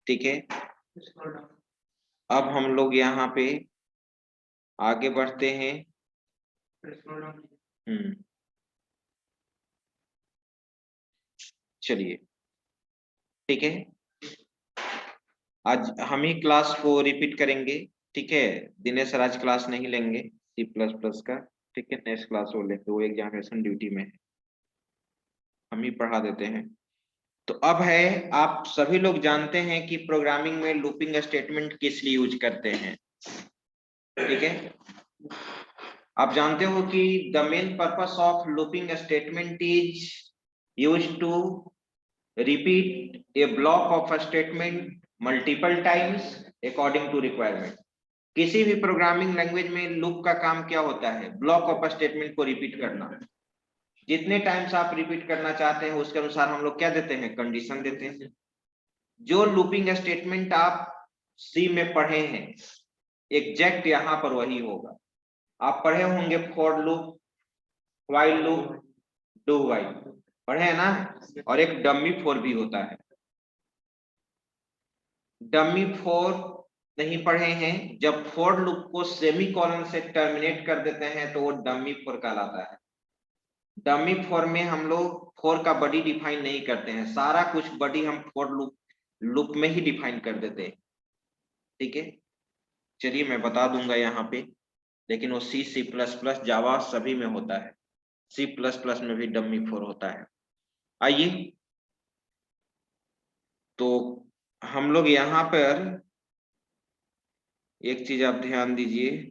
ठीक है। अब हम लोग यहाँ पे आगे बढ़ते हैं। चलिए ठीक है, आज हम ही क्लास को रिपीट करेंगे, ठीक है। दिनेश आज क्लास नहीं लेंगे C++ का, ठीक है। नेक्स्ट क्लास वो लेंगे, वो एग्जामिनेशन ड्यूटी में है, हम ही पढ़ा देते हैं। तो अब है, आप सभी लोग जानते हैं कि प्रोग्रामिंग में लूपिंग स्टेटमेंट किस लिए यूज करते हैं, ठीक है। आप जानते हो कि the main purpose of looping statement is used to repeat a block of statement multiple times according to requirement. किसी भी प्रोग्रामिंग लैंग्वेज में लूप का काम क्या होता है? ब्लॉक ऑफ स्टेटमेंट को रिपीट करना। जितने टाइम्स आप रिपीट करना चाहते हैं उसके अनुसार हम लोग क्या देते हैं? कंडीशन देते हैं। जो लूपिंग स्टेटमेंट आप सी में पढ़े हैं एग्जैक्ट यहाँ पर वही होगा। आप पढ़े होंगे for loop, while loop, do while, पढ़े हैं ना। और एक डमी फॉर भी होता है। डमी फॉर नहीं पढ़े हैं? जब फॉर लूप को सेमीकोलन से टर्मिनेट कर देते हैं तो वो डमी फॉर कहलाता है। डमी फॉर में हम लोग फॉर का बॉडी डिफाइन नहीं करते हैं, सारा कुछ बॉडी हम फॉर लूप में ही डिफाइन कर देते हैं, ठीक है। चलिए मैं बता दूंगा यहाँ पे, लेकिन वो C++, जावा सभी में होता है, C++ में भी डमी फॉर होता है। आइए, तो हम लोग यहाँ पर एक चीज आप ध्यान दीजिए,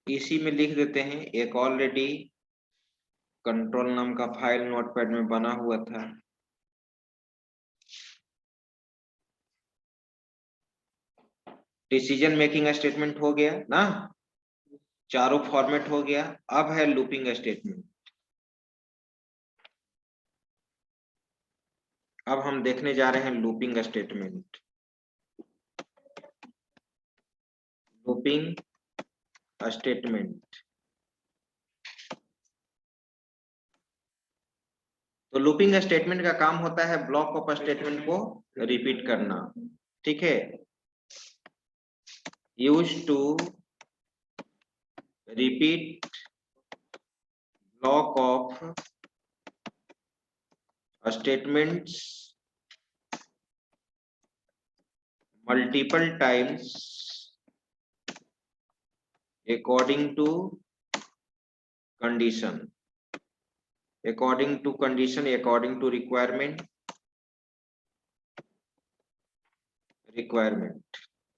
इसी में लिख देते हैं। एक ऑलरेडी कंट्रोल नाम का फाइल नोटपैड में बना हुआ था, डिसीजन मेकिंग स्टेटमेंट हो गया ना, चारों फॉर्मेट हो गया। अब है लूपिंग स्टेटमेंट। अब हम देखने जा रहे हैं लूपिंग स्टेटमेंट। लूपिंग स्टेटमेंट, तो लूपिंग स्टेटमेंट का काम होता है ब्लॉक ऑफ स्टेटमेंट को रिपीट करना, ठीक है। Use to repeat block of statements multiple times according to condition, according to condition, according to requirement।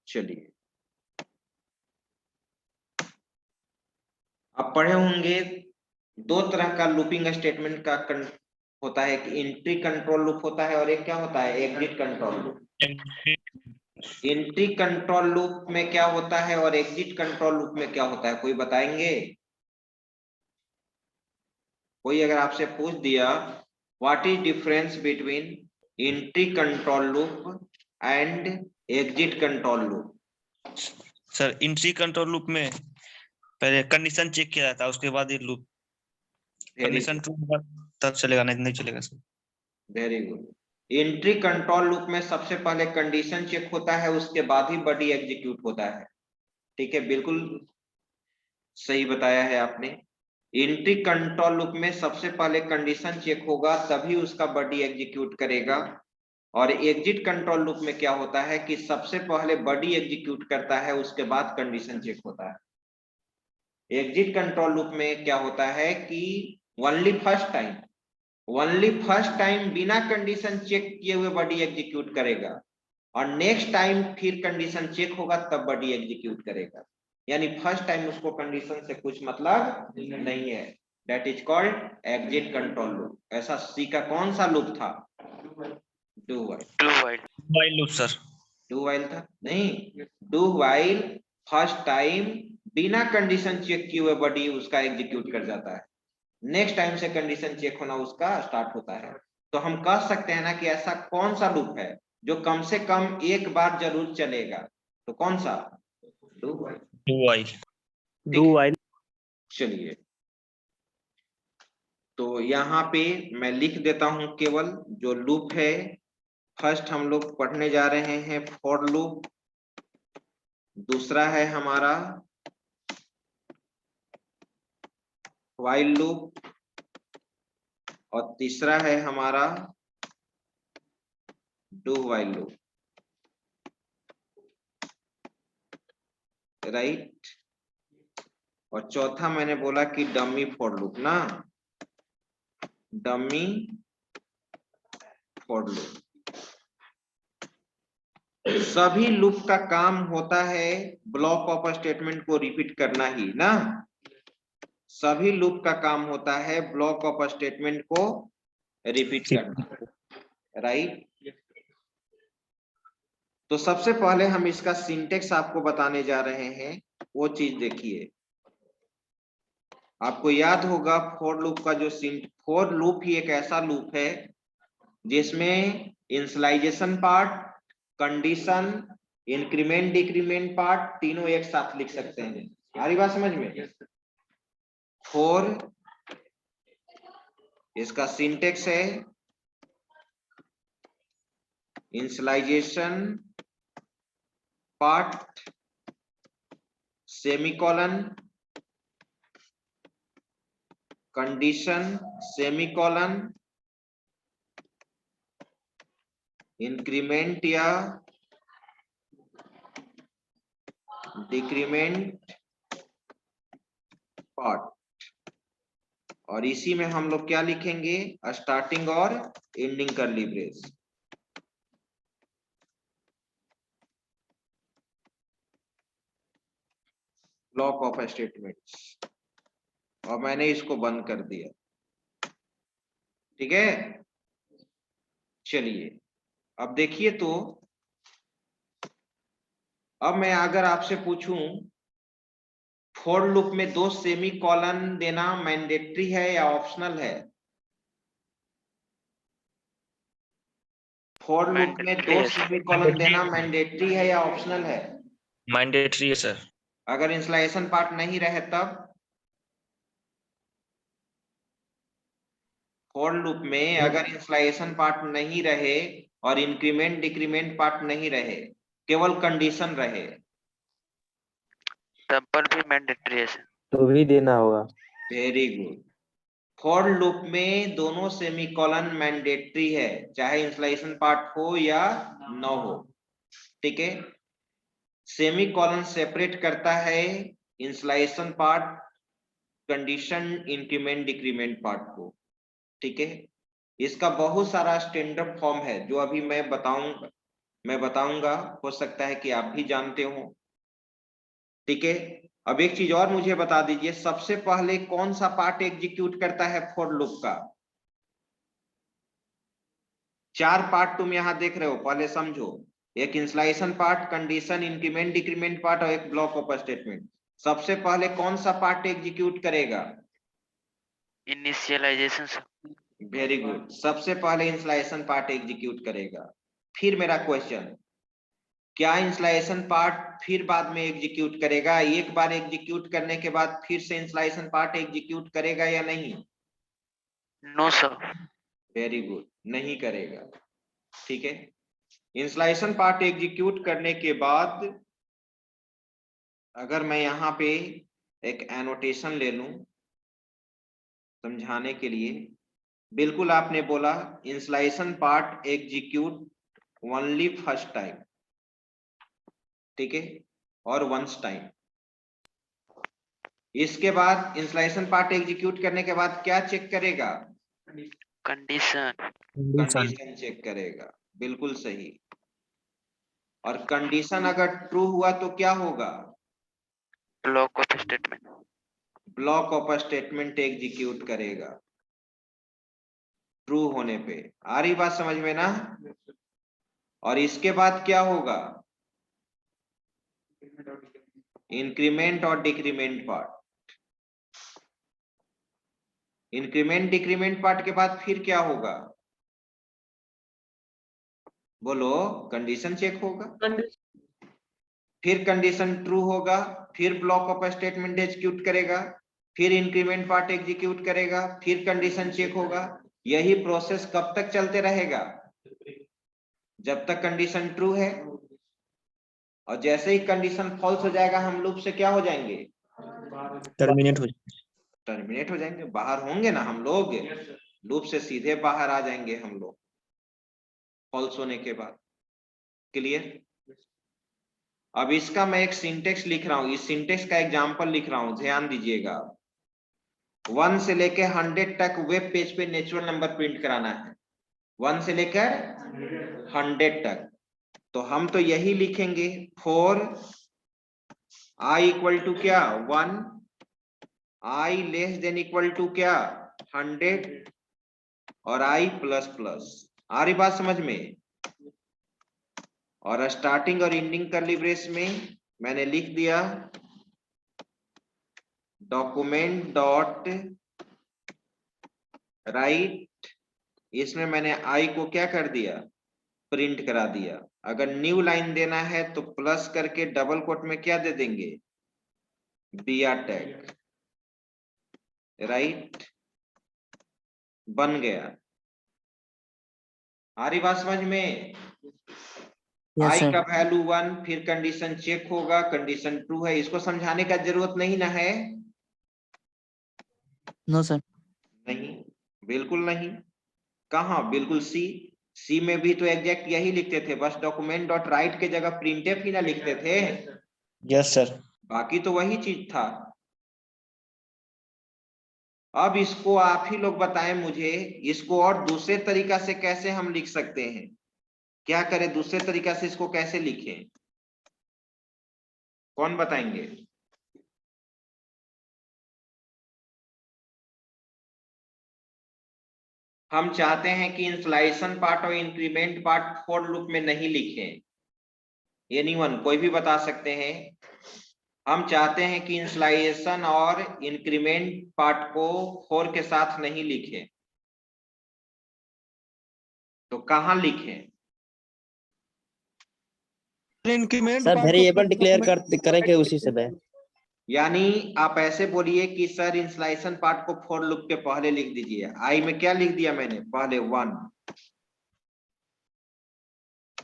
चलिए, आप पढ़े होंगे दो तरह का लूपिंग स्टेटमेंट का होता है, एक एंट्री कंट्रोल लूप होता है और एक क्या होता है? Exit control loop. Entry control loop में क्या होता है और एग्जिट कंट्रोल लूप में क्या होता है? कोई बताएंगे? कोई अगर आपसे पूछ दिया what is difference between entry control loop and exit control loop? Sir entry control loop में पहले कंडीशन चेक किया जाता है, उसके बाद ये लूप कंडीशन ट्रू तब चलेगा, नहीं चलेगा sir. Very good. Entry control loop में सबसे पहले कंडीशन चेक होता है, उसके बाद ही बॉडी एग्जीक्यूट होता है, ठीक है। बिल्कुल सही बताया है आपने। एंट्री कंट्रोल लूप में सबसे पहले कंडीशन चेक होगा तभी उसका बॉडी एग्जीक्यूट करेगा। और एग्जिट कंट्रोल लूप में क्या होता है कि सबसे पहले बॉडी एग्जीक्यूट करता है, उसके बाद कंडीशन चेक होता है। एग्जिट कंट्रोल लूप में क्या होता है कि ओनली फर्स्ट टाइम बिना कंडीशन चेक किए हुए बॉडी एग्जीक्यूट करेगा और नेक्स्ट टाइम फिर कंडीशन चेक होगा तब बॉडी एग्जीक्यूट करेगा। यानी फर्स्ट टाइम उसको कंडीशन से कुछ मतलब नहीं है। That is called exit control loop. ऐसा सी का कौन सा लूप था? Do while. While loop sir. Do while था नहीं, डू वाइल फर्स्ट टाइम बिना कंडीशन चेक किए हुए बॉडी उसका एग्जीक्यूट कर जाता है, नेक्स्ट टाइम से कंडीशन चेक होना उसका स्टार्ट होता है। तो हम कह सकते हैं ना कि ऐसा कौन सा लूप है जो कम से कम एक बार जरूर चलेगा? तो कौन सा? Do while. Do while. चलिए, तो यहाँ पे मैं लिख देता हूं केवल जो लूप है। फर्स्ट हम लोग पढ़ने जा रहे हैं फॉर लूप, दूसरा है हमारा व्हाइल लूप और तीसरा है हमारा डू व्हाइल लूप, राइट। और चौथा मैंने बोला कि डमी फॉर लूप ना, डमी फॉर लूप। सभी लूप का काम होता है ब्लॉक ऑफ स्टेटमेंट को रिपीट करना ही ना, सभी लूप का काम होता है ब्लॉक ऑफ स्टेटमेंट को रिपीट करना, राइट। तो सबसे पहले हम इसका सिंटेक्स आपको बताने जा रहे हैं, वो चीज देखिए। आपको याद होगा फॉर लूप का जो फॉर लूप ही एक ऐसा लूप है जिसमें initialization part, condition, increment decrement part तीनों एक साथ लिख सकते हैं। आ रही बात समझ में? फॉर इसका सिंटेक्स है initialization part semicolon, condition semicolon, increment या डिक्रीमेंट पार्ट, और इसी में हम लोग क्या लिखेंगे? स्टार्टिंग और ending curly brace. Block of statements, और मैंने इसको बंद कर दिया, ठीक है। चलिए अब देखिए, तो अब मैं अगर आपसे पूछूं फॉर लूप में 2 सेमी कॉलन देना मैंडेटरी है या ऑप्शनल है? फॉर लूप में 2 सेमी कॉलन देना मैंडेटरी है या ऑप्शनल है? मैंडेटरी है सर। अगर इंस्टॉलेशन पार्ट नहीं रहे तब? फॉर लूप में अगर इंस्टॉलेशन पार्ट नहीं रहे और इंक्रीमेंट डिक्रीमेंट पार्ट नहीं रहे, केवल कंडीशन रहे, तब पर भी मैंडेटरी है सर। तो भी देना होगा। Very good. फॉर लूप में दोनों सेमीकोलन मैंडेटरी है, चाहे इंस्टॉलेशन पार्ट हो या न हो, ठीक है। सेमीकोलन सेपरेट करता है installation part, condition, increment decrement part को, ठीक है। इसका बहुत सारा स्टैंडर्ड फॉर्म है जो अभी मैं बताऊंगा, हो सकता है कि आप भी जानते हो, ठीक है। अब एक चीज और मुझे बता दीजिए, सबसे पहले कौन सा पार्ट एग्जीक्यूट करता है फॉर लूप का? 4 पार्ट तुम यहां देख रहे हो, पहले समझो। एक installation part, condition, increment decrement part और एक ब्लॉक ऑफ स्टेटमेंट। सबसे पहले कौन सा पार्ट एग्जीक्यूट करेगा? Initialization sir. वेरी गुड, सबसे पहले इंस्टॉलेशन पार्ट एग्जीक्यूट करेगा। फिर मेरा क्वेश्चन, क्या इंस्टॉलेशन पार्ट फिर बाद में एग्जीक्यूट करेगा? एक बार एग्जीक्यूट करने के बाद फिर से इंस्टॉलेशन पार्ट एग्जीक्यूट करेगा या नहीं? No sir. वेरी गुड, नहीं करेगा, ठीक है। इंस्टॉलेशन पार्ट एग्जीक्यूट करने के बाद अगर मैं यहाँ पे एक एनोटेशन ले लूं समझाने के लिए, बिल्कुल आपने बोला installation part execute only first time, ठीक है, और वंस टाइम। इसके बाद इंस्टॉलेशन पार्ट एग्जीक्यूट करने के बाद क्या चेक करेगा? कंडीशन। कंडीशन चेक करेगा, बिल्कुल सही। और कंडीशन अगर ट्रू हुआ तो क्या होगा? Block of statement. Block of statement execute करेगा ट्रू होने पे। आ रही बात समझ में ना? और इसके बाद क्या होगा? इंक्रीमेंट और decrement part. Increment decrement part के बाद फिर क्या होगा? बोलो। कंडीशन चेक होगा, फिर कंडीशन ट्रू होगा, फिर ब्लॉक ऑफ स्टेटमेंट एग्जीक्यूट करेगा, फिर इंक्रीमेंट पार्ट एग्जीक्यूट करेगा, फिर कंडीशन चेक होगा। यही प्रोसेस कब तक चलते रहेगा? जब तक कंडीशन ट्रू है। और जैसे ही कंडीशन फॉल्स हो जाएगा हम लूप से क्या हो जाएंगे? टर्मिनेट हो जाए। टर्मिनेट हो जाएंगे, बाहर होंगे ना हम लोग। लूप से सीधे बाहर आ जाएंगे हम लोग फॉल्स होने के बाद। क्लियर? अब इसका मैं एक सिंटेक्स लिख रहा हूं, इस सिंटेक्स का एग्जांपल लिख रहा हूं, ध्यान दीजिएगा। 1 से लेके 100 तक वेब पेज पे नेचुरल नंबर प्रिंट कराना है। 1 से लेकर 100 तक। तो हम तो यही लिखेंगे, फॉर i इक्वल टू क्या? 1, i less than equal to क्या? 100 और i प्लस प्लस। आ रही बात समझ में? और स्टार्टिंग और एंडिंग कर्ली ब्रेस में मैंने लिख दिया डॉक्यूमेंट डॉट राइट। इसमें मैंने i को क्या कर दिया? प्रिंट करा दिया। अगर न्यू लाइन देना है तो प्लस करके डबल कोट में क्या दे देंगे? br tag. राइट, बन गया। आ रही बात समझ में? i का वैल्यू 1, फिर कंडीशन चेक होगा, कंडीशन ट्रू है। इसको समझाने का जरूरत नहीं ना है? No sir. नहीं, बिल्कुल नहीं। कहाँ? बिल्कुल सी में भी तो एग्जैक्ट यही लिखते थे, बस डॉक्यूमेंट डॉट राइट के जगह प्रिंटफ ही ना लिखते थे। Yes sir. बाकी तो वही चीज था। अब इसको आप ही लोग बताएं मुझे, इसको और दूसरे तरीका से कैसे हम लिख सकते हैं? क्या करें दूसरे तरीका से, इसको कैसे लिखें? कौन बताएंगे? हम चाहते हैं कि इंस्टॉलेशन पार्ट और इंक्रीमेंट पार्ट फॉर लूप में नहीं लिखें। एनीवन, कोई भी बता सकते हैं। हम चाहते हैं कि इंस्टॉलेशन और इंक्रीमेंट पार्ट को फॉर के साथ नहीं लिखें, तो कहां लिखें? इंक्रीमेंट सर वेरिएबल डिक्लेयर करेंगे उसी समय। यानी आप ऐसे बोलिए कि सर इंस्टॉलेशन पार्ट को फॉर लूप के पहले लिख दीजिए। आई में क्या लिख दिया मैंने? पहले 1।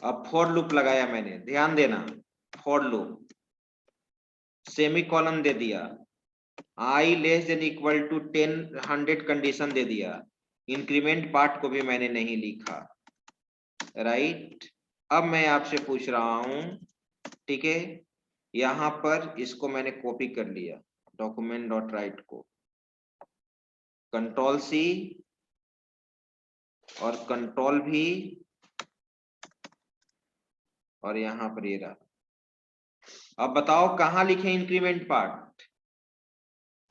अब फॉर लूप लगाया मैंने, ध्यान देना। फॉर लूप सेमी कॉलन दे दिया, i less than equal to 10 100 condition दे दिया। इंक्रीमेंट पार्ट को भी मैंने नहीं लिखा। राइट। अब मैं आपसे पूछ रहा हूं, ठीक है, यहां पर इसको मैंने कॉपी कर लिया डॉक्यूमेंट डॉट राइट को, कंट्रोल सी और कंट्रोल भी, और यहां पर ये रहा। अब बताओ कहां लिखे increment part?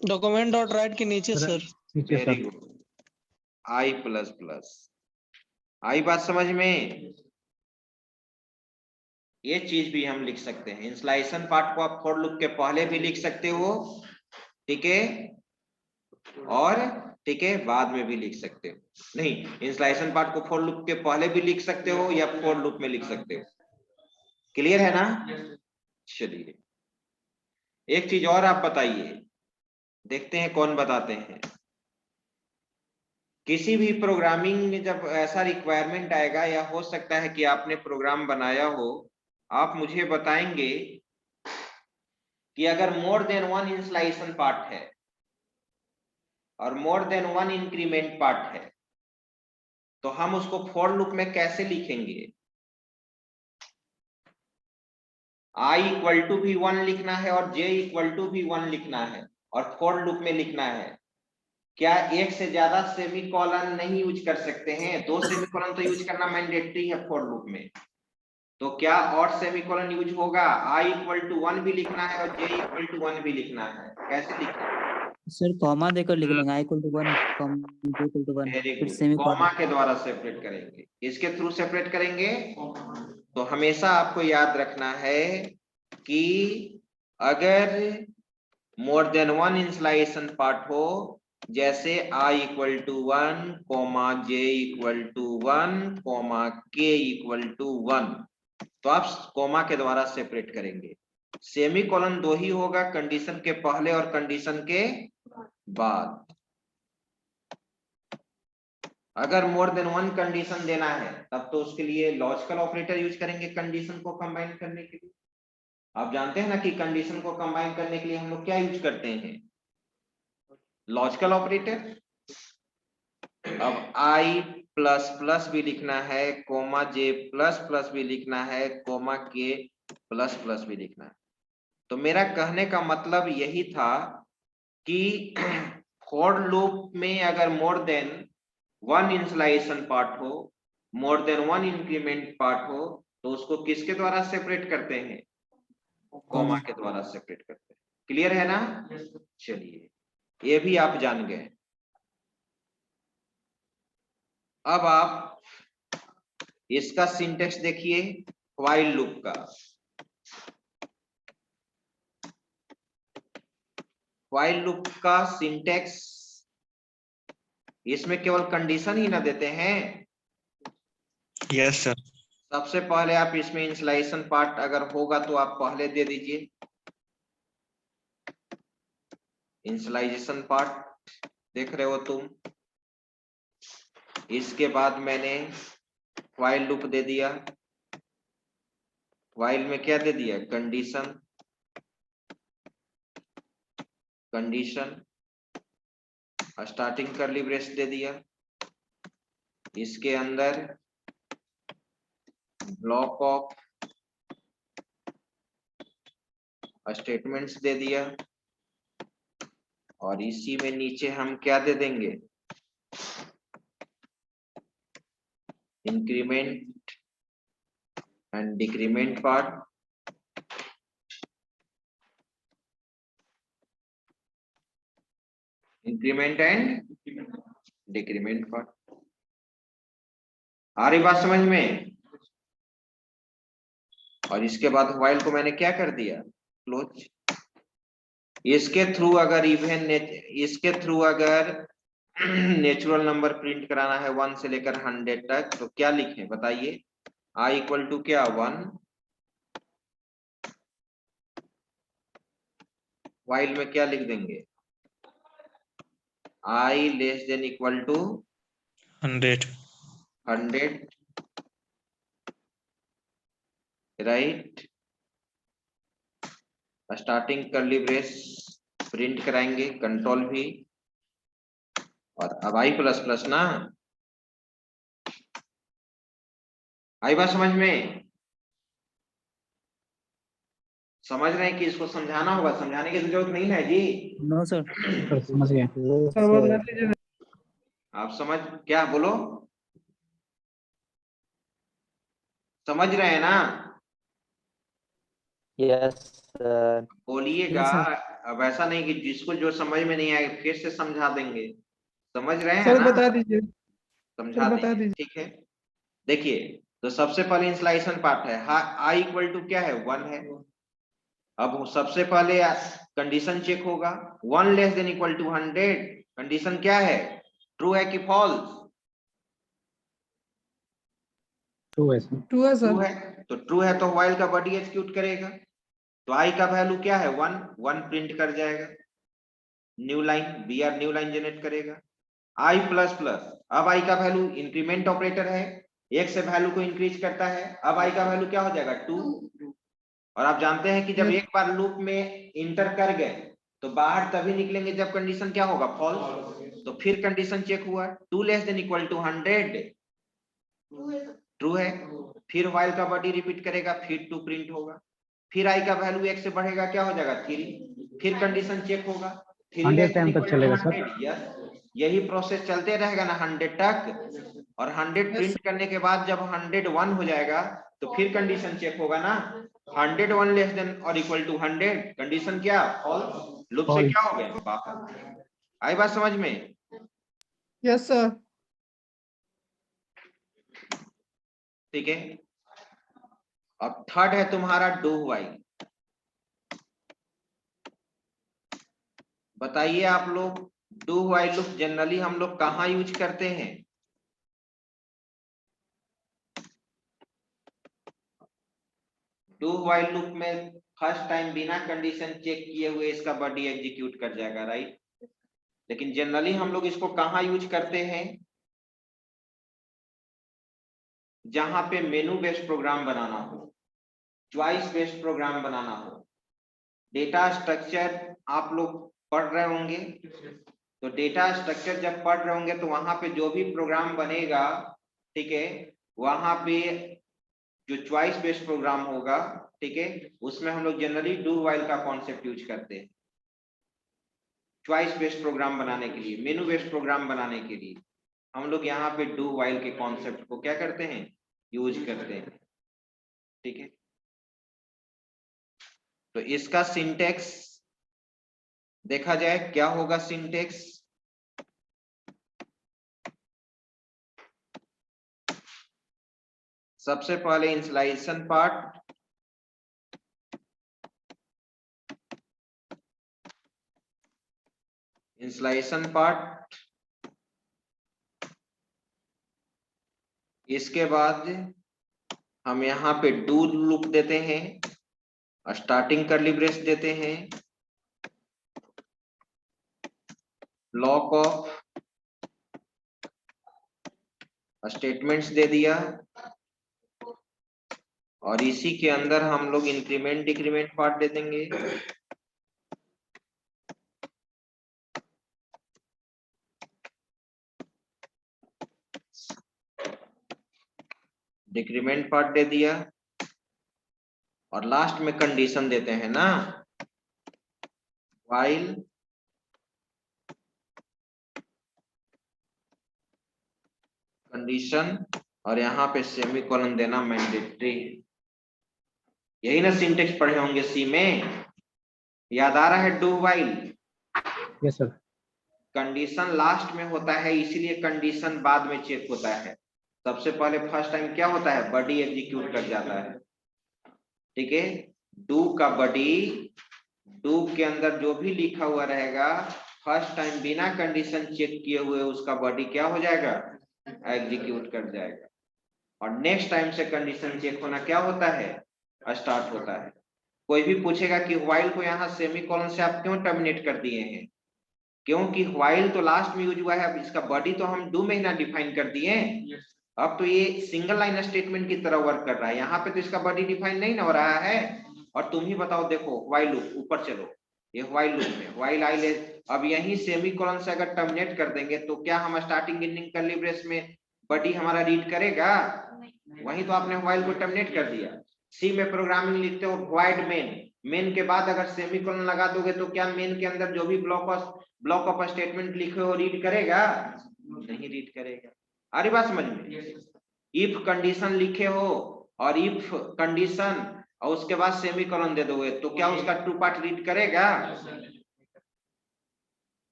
Document dot right के नीचे sir. Very good, i plus plus. आई बात समझ में? ये चीज भी हम लिख सकते हैं। इंस्टॉलेशन पार्ट को आप फॉर लूप के पहले भी लिख सकते हो, ठीक है, और ठीक है बाद में भी लिख सकते हो। नहीं, इंस्टॉलेशन पार्ट को फॉर लूप के पहले भी लिख सकते हो या फॉर लूप में लिख सकते हो। क्लियर है ना? चलिए एक चीज और आप बताइए, देखते हैं कौन बताते हैं। किसी भी प्रोग्रामिंग में जब ऐसा रिक्वायरमेंट आएगा, या हो सकता है कि आपने प्रोग्राम बनाया हो, आप मुझे बताएंगे कि अगर मोर देन 1 इंस्टॉलेशन पार्ट है और मोर देन 1 इंक्रीमेंट पार्ट है, तो हम उसको फॉर लूप में कैसे लिखेंगे? i इक्वल टू भी 1 लिखना है और j इक्वल टू भी 1 लिखना है, और फॉर लूप में लिखना है। क्या एक से ज्यादा सेमीकोलन नहीं यूज कर सकते हैं? 2 सेमीकोलन तो यूज करना मैंडेटरी है फॉर लूप में। तो क्या और सेमीकोलन यूज होगा? i = 1 भी लिखना है और j = 1 भी लिखना है। कैसे लिखना है? सर कॉमा देकर लिख लेंगे i = 1 कॉमा j = 1 वेरी फिर गुड। सेमी कॉमा के द्वारा सेपरेट करेंगे। इसके थ्रू सेपरेट करेंगे। तो हमेशा आपको याद रखना है कि अगर more than one initialization part हो, जैसे i = 1, j = 1, k = 1, तो आप कॉमा के द्वारा सेपरेट करेंगे। सेमीकोलन 2 ही होगा, कंडीशन के पहले और कंडीशन के बाद। अगर मोर देन वन कंडीशन देना है तब तो उसके लिए लॉजिकल ऑपरेटर यूज करेंगे कंडीशन को कंबाइन करने के लिए। आप जानते हैं ना कि कंडीशन को कंबाइन करने के लिए हम लोग क्या यूज करते हैं? Logical operator. अब i++ भी लिखना है, j++ भी लिखना है, k++ भी लिखना है। तो मेरा कहने का मतलब यही था कि फॉर लूप में अगर more than one initialization part हो, more than one increment part हो, तो उसको किसके द्वारा सेपरेट करते हैं? कॉमा के द्वारा सेपरेट करते हैं। क्लियर है ना? चलिए, ये भी आप जान गए। अब आप इसका सिंटेक्स देखिए व्हाइल लूप का। व्हाइल लूप का सिंटेक्स, इसमें केवल कंडीशन ही ना देते हैं। Yes sir. सबसे पहले आप इसमें इनिशियलाइजेशन पार्ट अगर होगा तो आप पहले दे दीजिए इनिशियलाइजेशन पार्ट। देख रहे हो तुम? इसके बाद मैंने व्हाइल लूप दे दिया। व्हाइल में क्या दे दिया? Condition. Condition starting curly brace दे दिया। इसके अंदर ब्लॉक ऑफ स्टेटमेंट्स दे दिया और इसी में नीचे हम क्या दे देंगे? Increment and decrement part. Increment and decrement part. आ रही बात समझ में? और इसके बाद व्हाइल को मैंने क्या कर दिया? क्लोज। इसके थ्रू अगर नेचुरल नंबर प्रिंट कराना है 1 से लेकर 100 तक, तो क्या लिखें बताइए? i = क्या? 1। व्हाइल में क्या लिख देंगे? i <= 100, right. Starting curly brace print कराएंगे, कंट्रोल भी। और अब i++ ना। आई बात समझ में? समझ रहे हैं कि इसको समझाना होगा? समझाने की जरूरत नहीं है जी। नो सर समझ गए सर वो कर लीजिए। आप समझ, क्या बोलो? समझ रहे हैं ना? यस सर बोलिएगा। अब ऐसा नहीं कि जिसको जो समझ में नहीं आए फिर से समझा देंगे। समझ रहे हैं सर ना? बता दीजिए। समझा बता देंगे, दीजिए। ठीक है। देखिए, तो सबसे पहले इंस्लाइजेशन पार्ट है। i = क्या है? 1 है। अब सबसे पहले कंडीशन चेक होगा। 1 <= 100। कंडीशन क्या है? ट्रू है कि फॉल्स? टू है ट्रू सर। है। तो ट्रू है तो व्हाइल का बॉडी एग्जीक्यूट करेगा। तो i का वैल्यू क्या है? 1 प्रिंट कर जाएगा। New line, br new line generate करेगा। i++, अब i का वैल्यू इंक्रीमेंट ऑपरेटर है, एक से वैल्यू को इंक्रीज करता है। अब i का वैल्यू क्या हो जाएगा? 2। और आप जानते हैं कि जब एक बार लूप में इंटर कर गए तो बाहर तभी निकलेंगे जब कंडीशन क्या होगा? फॉल्स। तो फिर कंडीशन चेक हुआ, 2 <= 100, ट्रू है। फिर व्हाइल का बॉडी रिपीट करेगा, फिर 2 प्रिंट होगा। फिर i का वैल्यू 1 से बढ़ेगा, क्या हो जाएगा? 3। फिर कंडीशन चेक होगा, 100 टाइम तक चलेगा सर। यस, यही प्रोसेस चलते रहेगा ना 100 तक, और 100 प्रिंट करने के बाद जब 101 हो जाएगा तो फिर कंडीशन चेक होगा ना, 101 लेस देन और इक्वल टू 100, कंडीशन क्या, फॉल्स, लूप से क्या हो गया, बाहर। आई बात समझ में? Yes sir. ठीक है, अब थर्ड है तुम्हारा डू व्हाइल। बताइए आप लोग, डू व्हाइल लूप जनरली हम लोग कहाँ यूज करते हैं? डू व्हाइल लूप में फर्स्ट टाइम बिना कंडीशन चेक किए हुए इसका बॉडी एग्जीक्यूट कर जाएगा, राइट? लेकिन जनरली हम लोग इसको कहाँ यूज करते हैं? जहां पे मेनू बेस्ड प्रोग्राम बनाना हो, चॉइस बेस्ड प्रोग्राम बनाना हो, डेटा स्ट्रक्चर आप लोग पढ़ रहे होंगे, तो डेटा स्ट्रक्चर जब पढ़ रहे होंगे तो वहां पे जो भी प्रोग्राम बनेगा, ठीक है, वहां पे जो चॉइस बेस्ड प्रोग्राम होगा, ठीक है, उसमें हम लोग जनरली डू व्हाइल का कॉन्सेप्ट यूज करते हैं चॉइस बेस्ड प्रोग्राम बनाने के लिए, मेनू बेस्ड प्रोग्राम बनाने के लिए हम लोग यहाँ पे डू व्हाइल के कॉन्सेप्ट को क्या करते हैं, यूज करते हैं। ठीक है, तो इसका सिंटेक्स देखा जाए क्या होगा सिंटेक्स। सबसे पहले इनिशियलाइजेशन पार्ट, इसके बाद हम यहाँ पे डू लूप देते हैं, स्टार्टिंग कर्ली ब्रेस देते हैं, ब्लॉक ऑफ स्टेटमेंट्स दे दिया, और इसी के अंदर हम लोग इंक्रीमेंट डिक्रीमेंट पार्ट दे देंगे। डिक्रीमेंट पार्ट दे दिया, और लास्ट में कंडीशन देते हैं ना, व्हाइल कंडीशन, और यहाँ पे सेमीकोलन देना मैंडेटरी। यही ना सिंटेक्स पढ़े होंगे सी में, याद आ रहा है do while? Yes sir. Condition last में होता है, इसीलिए कंडीशन बाद में चेक होता है। सबसे पहले फर्स्ट टाइम क्या होता है, बॉडी एग्जीक्यूट कर जाता है। ठीक है, डू का बॉडी, डू के अंदर जो भी लिखा हुआ रहेगा फर्स्ट टाइम बिना कंडीशन चेक किए हुए उसका बॉडी क्या हो जाएगा, एग्जीक्यूट कर जाएगा। और नेक्स्ट टाइम से कंडीशन चेक होना क्या होता है, स्टार्ट होता है। कोई भी पूछेगा कि व्हाइल को यहाँ सेमीकोलन से आप क्यों टर्मिनेट कर दिए हैं, क्योंकि व्हाइल तो लास्ट में यूज हुआ है, अब इसका बॉडी तो हम डू में ही ना डिफाइन कर दिए, अब तो ये सिंगल लाइन स्टेटमेंट की तरह वर्क कर रहा है, यहाँ पे तो इसका बॉडी डिफाइन नहीं ना हो रहा है। और तुम ही बताओ, देखो व्हाइल लूप, ऊपर चलो, ये व्हाइल लूप में व्हाइल आई ले, अब यही सेमीकोलन से अगर टर्मिनेट कर देंगे तो क्या हम स्टार्टिंग एंडिंग कर्ली ब्रेस में बॉडी हमारा रीड करेगा? वही तो आपने व्हाइल को टर्मिनेट कर दिया। सी में प्रोग्रामिंग लिखते हो void main, मेन के बाद अगर सेमीकोलन लगा दोगे तो क्या मेन के अंदर जो भी ब्लॉक ऑफ स्टेटमेंट लिखे हो रीड करेगा? नहीं रीड करेगा। अरे बात समझ में? इफ कंडीशन लिखे हो और इफ कंडीशन और उसके बाद सेमीकोलन दे दोगे तो क्या उसका ट्रू पार्ट रीड करेगा?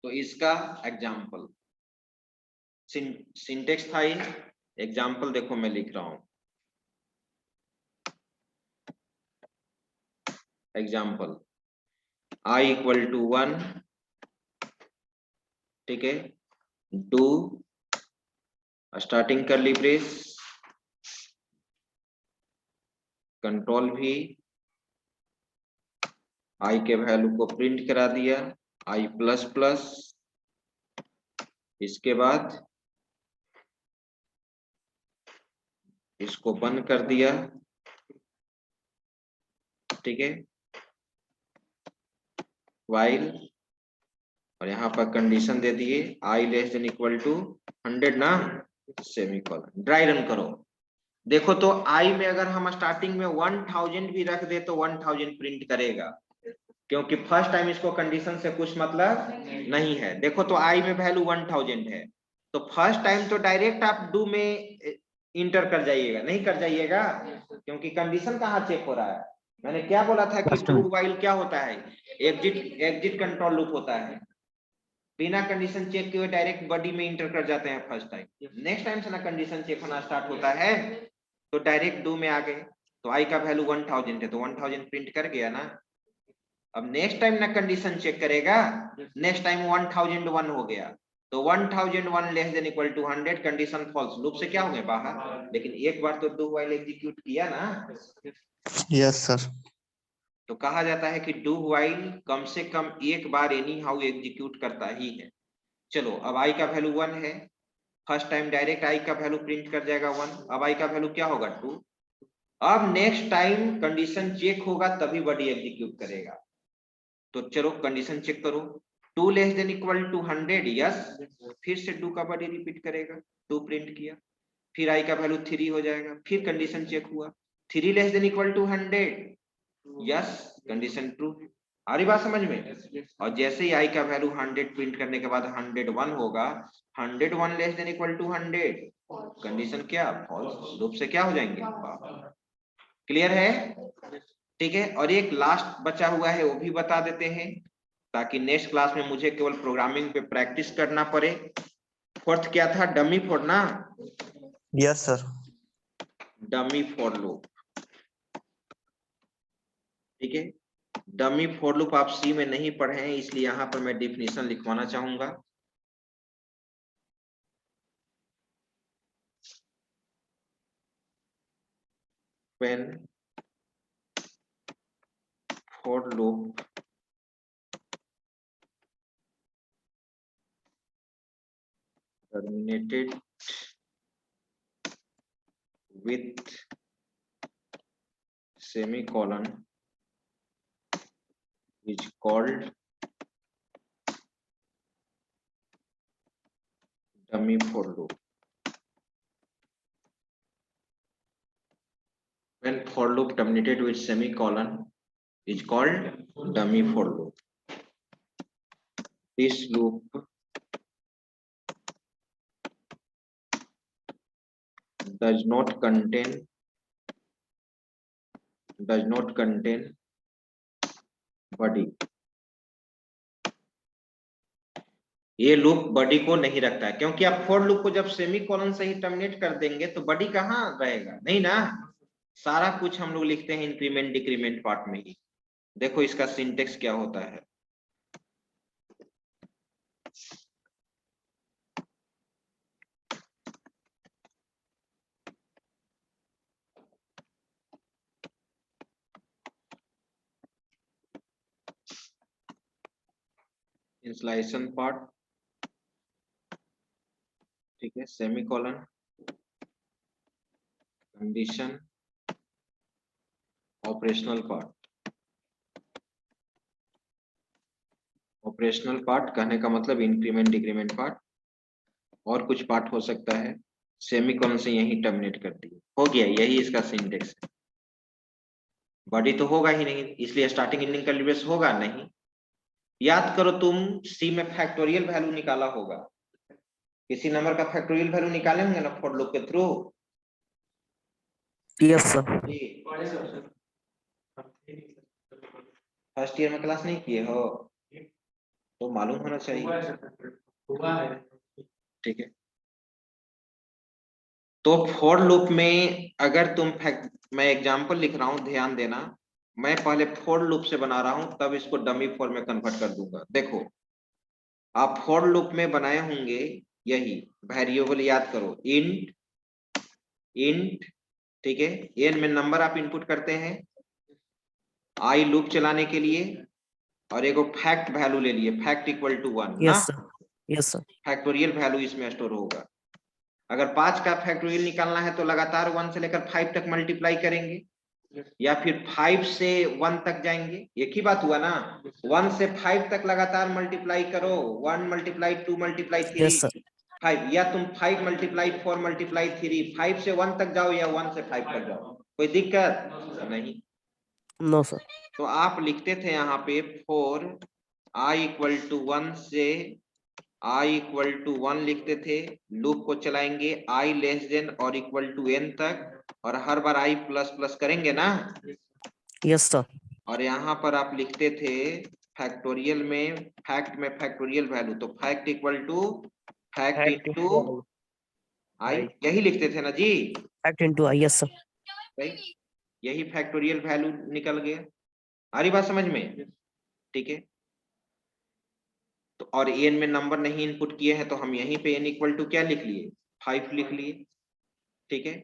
तो इसका एग्जाम्पल सिंटेक्स था, एग्जाम्पल देखो मैं लिख रहा हूं। एग्जाम्पल i इक्वल टू 1, ठीक है, do starting curly brace, control भी i के वैल्यू को प्रिंट करा दिया, i प्लस प्लस, इसके बाद इसको बंद कर दिया, ठीक है, व्हाइल, और यहाँ पर कंडीशन दे दिए i less than equal to 100 ना, सेमीकोलन। ड्राई रन करो, देखो तो i में अगर हम स्टार्टिंग में 1000 भी रख दे तो 1000 प्रिंट करेगा, क्योंकि फर्स्ट टाइम इसको कंडीशन से कुछ मतलब नहीं है। देखो तो आई में वैल्यू 1000 है, तो फर्स्ट टाइम तो डायरेक्ट आप डू में इंटर कर जाइएगा, नहीं कर जाइएगा, क्योंकि कंडीशन कहाँ चेक हो रहा है। मैंने क्या बोला था कि डू व्हाइल क्या होता है, एग्जिट कंट्रोल लूप होता है। बिना कंडीशन चेक किए डायरेक्ट बॉडी में इंटर कर जाते हैं फर्स्ट टाइम। नेक्स्ट टाइम से ना कंडीशन चेक होना स्टार्ट होता है तो डायरेक्ट डू में आ गए। तो आई का वैल्यू 1000 है तो 1000 प्रिंट कर गया ना। अब नेक्स्ट टाइम ना कंडीशन चेक करेगा, नेक्स्ट टाइम 1001 हो गया तो 1001 less than equal to 100, condition false, loop से क्या हो गए बाहर। लेकिन एक बार तो डू व्हाइल एग्जीक्यूट किया ना। Yes sir. तो कहा जाता है कि डू व्हाइल कम से कम एक बार एनी हाउ एग्जीक्यूट करता ही है। चलो अब आई का वैल्यू 1 है, फर्स्ट टाइम डायरेक्ट आई का वैल्यू प्रिंट कर जाएगा 1। अब आई का वैल्यू क्या होगा 2। अब नेक्स्ट टाइम कंडीशन चेक होगा तभी बॉडी एग्जीक्यूट करेगा। तो चलो कंडीशन चेक करो, 2 less than equal to 100, yes. फिर से डू का बॉडी रिपीट करेगा, 2 प्रिंट किया, फिर आई का वैल्यू 3 हो जाएगा, फिर कंडीशन चेक हुआ, 3 less than equal to 100, yes, condition true. आ रही बात समझ में। और जैसे ही आई का वैल्यू 100 प्रिंट करने के बाद 101 होगा, 101 less than equal to 100, condition क्या फॉल्स, लूप से क्या हो जाएंगे। क्लियर है, ठीक है। और एक लास्ट बचा हुआ है वो भी बता देते हैं ताकि नेक्स्ट क्लास में मुझे केवल प्रोग्रामिंग पे प्रैक्टिस करना पड़े। फोर्थ क्या था, डमी फॉर ना। Yes sir. Dummy for loop, ठीक है। डमी फॉर लूप आप सी में नहीं पढ़े हैं इसलिए यहां पर मैं डिफिनीशन लिखवाना चाहूंगा। When for loop terminated with semicolon is called dummy for loop. When for loop terminated with semicolon is called dummy for loop. This loop does not contain body. ये लूप बॉडी को नहीं रखता है क्योंकि आप फॉर लूप को जब सेमीकोलन से ही टर्मिनेट कर देंगे तो बॉडी कहाँ रहेगा, नहीं ना। सारा कुछ हम लोग लिखते हैं इंक्रीमेंट डिक्रीमेंट पार्ट में ही। देखो इसका सिंटेक्स क्या होता है। इंस्लाइशन पार्ट, ठीक है, semicolon, condition, operational part. Operational part कहने का मतलब इंक्रीमेंट डिक्रीमेंट पार्ट, और कुछ पार्ट हो सकता है, सेमीकोलन से यही टर्मिनेट कर दिए, हो गया, यही इसका सिंटेक्स है। बॉडी तो होगा ही नहीं इसलिए स्टार्टिंग एंडिंग का लिबरेस होगा नहीं। याद करो तुम सी में फैक्टोरियल वैल्यू निकाला होगा, किसी नंबर का फैक्टोरियल वैल्यू निकाले होंगे ना फॉर लूप के through. Yes sir. First year में क्लास नहीं किए हो तो मालूम होना चाहिए, ठीक है। तो फॉर लूप में अगर तुम मैं एग्जांपल लिख रहा हूं, ध्यान देना, मैं पहले फॉर लूप से बना रहा हूं तब इसको डमी फॉर में कन्वर्ट कर दूंगा। देखो आप फॉर लूप में बनाए होंगे यही वेरिएबल, याद करो इंट, ठीक है, एन में नंबर आप इनपुट करते हैं आई लूप चलाने के लिए, और एक फैक्ट वैल्यू ले लिए, फैक्ट इक्वल टू 1 ना। Yes sir. फैक्टोरियल वैल्यू इसमें स्टोर होगा। अगर 5 का फैक्टोरियल निकालना है तो लगातार 1 से लेकर 5 तक मल्टीप्लाई करेंगे, या फिर 5 से 1 तक जाएंगे, एक ही बात हुआ ना। 1 से 5 तक लगातार मल्टीप्लाई करो, 1 मल्टीप्लाई 2 मल्टीप्लाई 3 5, या तुम 5 मल्टीप्लाई 4 मल्टीप्लाई 3, 5 से 1 तक जाओ या 1 से 5 तक जाओ, कोई दिक्कत नहीं। No sir. तो आप लिखते थे यहाँ पे फॉर i इक्वल टू 1 से i इक्वल टू 1 लिखते थे, लूप को चलाएंगे i लेस देन और इक्वल टू n तक, और हर बार i प्लस प्लस करेंगे ना। Yes sir. और यहाँ पर आप लिखते थे फैक्टोरियल में, फैक्ट में फैक्टोरियल वैल्यू, तो fact equal to fact into i, यही लिखते थे ना जी। Fact into i, yes sir. Right, यही फैक्टोरियल वैल्यू निकल गया। आ रही बात समझ में? ठीक है, तो और एन में नंबर नहीं इनपुट किए हैं तो हम यहीं पे n इक्वल टू क्या लिख लिए, 5 लिख लिए। ठीक है,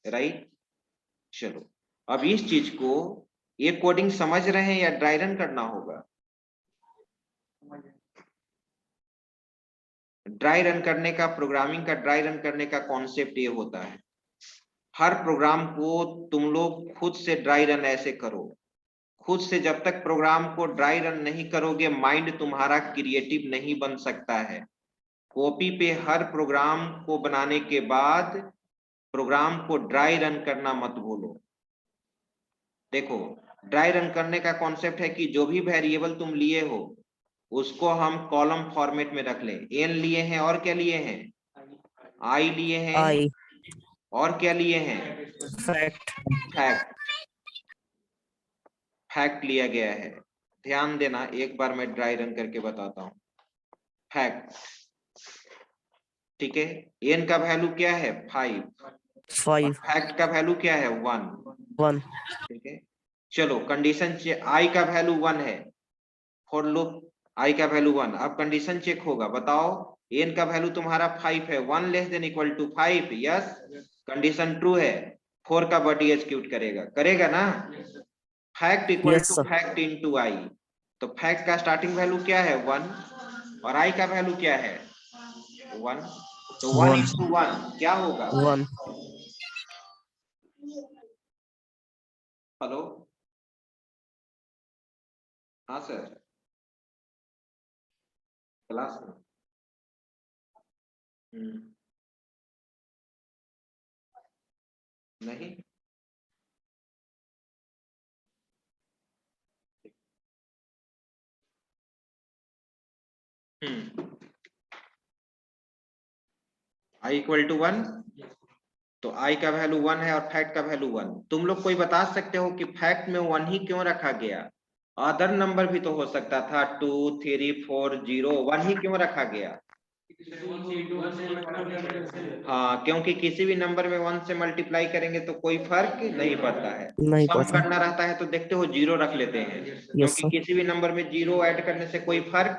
राइट। चलो अब इस चीज को, ये कोडिंग समझ रहे हैं या ड्राई रन करना होगा? ड्राई रन करने का, प्रोग्रामिंग का ड्राई रन करने का कॉन्सेप्ट ये होता है, हर प्रोग्राम को तुम लोग खुद से ड्राई रन ऐसे करो। खुद से जब तक प्रोग्राम को ड्राई रन नहीं करोगे, माइंड तुम्हारा क्रिएटिव नहीं बन सकता है। कॉपी पे हर प्रोग्राम को बनाने के बाद प्रोग्राम को ड्राई रन करना मत भूलो। देखो, ड्राई रन करने का कॉन्सेप्ट है कि जो भी वेरिएबल तुम लिए हो उसको हम कॉलम फॉर्मेट में रख लें। एन लिए हैं और क्या लिए हैं, आई लिए हैं आई और क्या लिए हैं, फैक्ट। फैक्ट। फैक्ट लिया गया है, ध्यान देना, एक बार मैं ड्राई रन करके बताता हूं। फैक्ट, ठीक है, एन का वैल्यू क्या है 5, 5 फैक्ट का वैल्यू क्या है 1। 1 ठीक है, चलो कंडीशन आई का वैल्यू 1 है, फॉर लूप आई का वैल्यू 1। अब कंडीशन चेक होगा, बताओ एन का वैल्यू तुम्हारा 5 है, 1 less than equal to 5, yes. Condition true है, 4 का बॉडी एग्जीक्यूट करेगा, करेगा ना। Fact equal Yes, to sir. Fact into i, तो फैक्ट का स्टार्टिंग वैल्यू क्या है 1 और आई का वैल्यू क्या है 1, तो 1 1 इंटू 1 क्या होगा 1 हेलो, हाँ सर, क्लास में नहीं, आई इक्वल टू 1, तो आई का वैल्यू 1 है और फैक्ट का वैल्यू 1। तुम लोग कोई बता सकते हो कि फैक्ट में 1 ही क्यों रखा गया? अदर नंबर भी तो हो सकता था, 2 3 4 0, 1 ही क्यों रखा गया? हाँ, क्योंकि किसी भी नंबर में 1 से मल्टीप्लाई करेंगे तो कोई फर्क नहीं पड़ता है। नहीं सम पता। करना रहता है तो देखते हो 0 रख लेते हैं, क्योंकि sir. किसी भी नंबर में 0 ऐड करने से कोई फर्क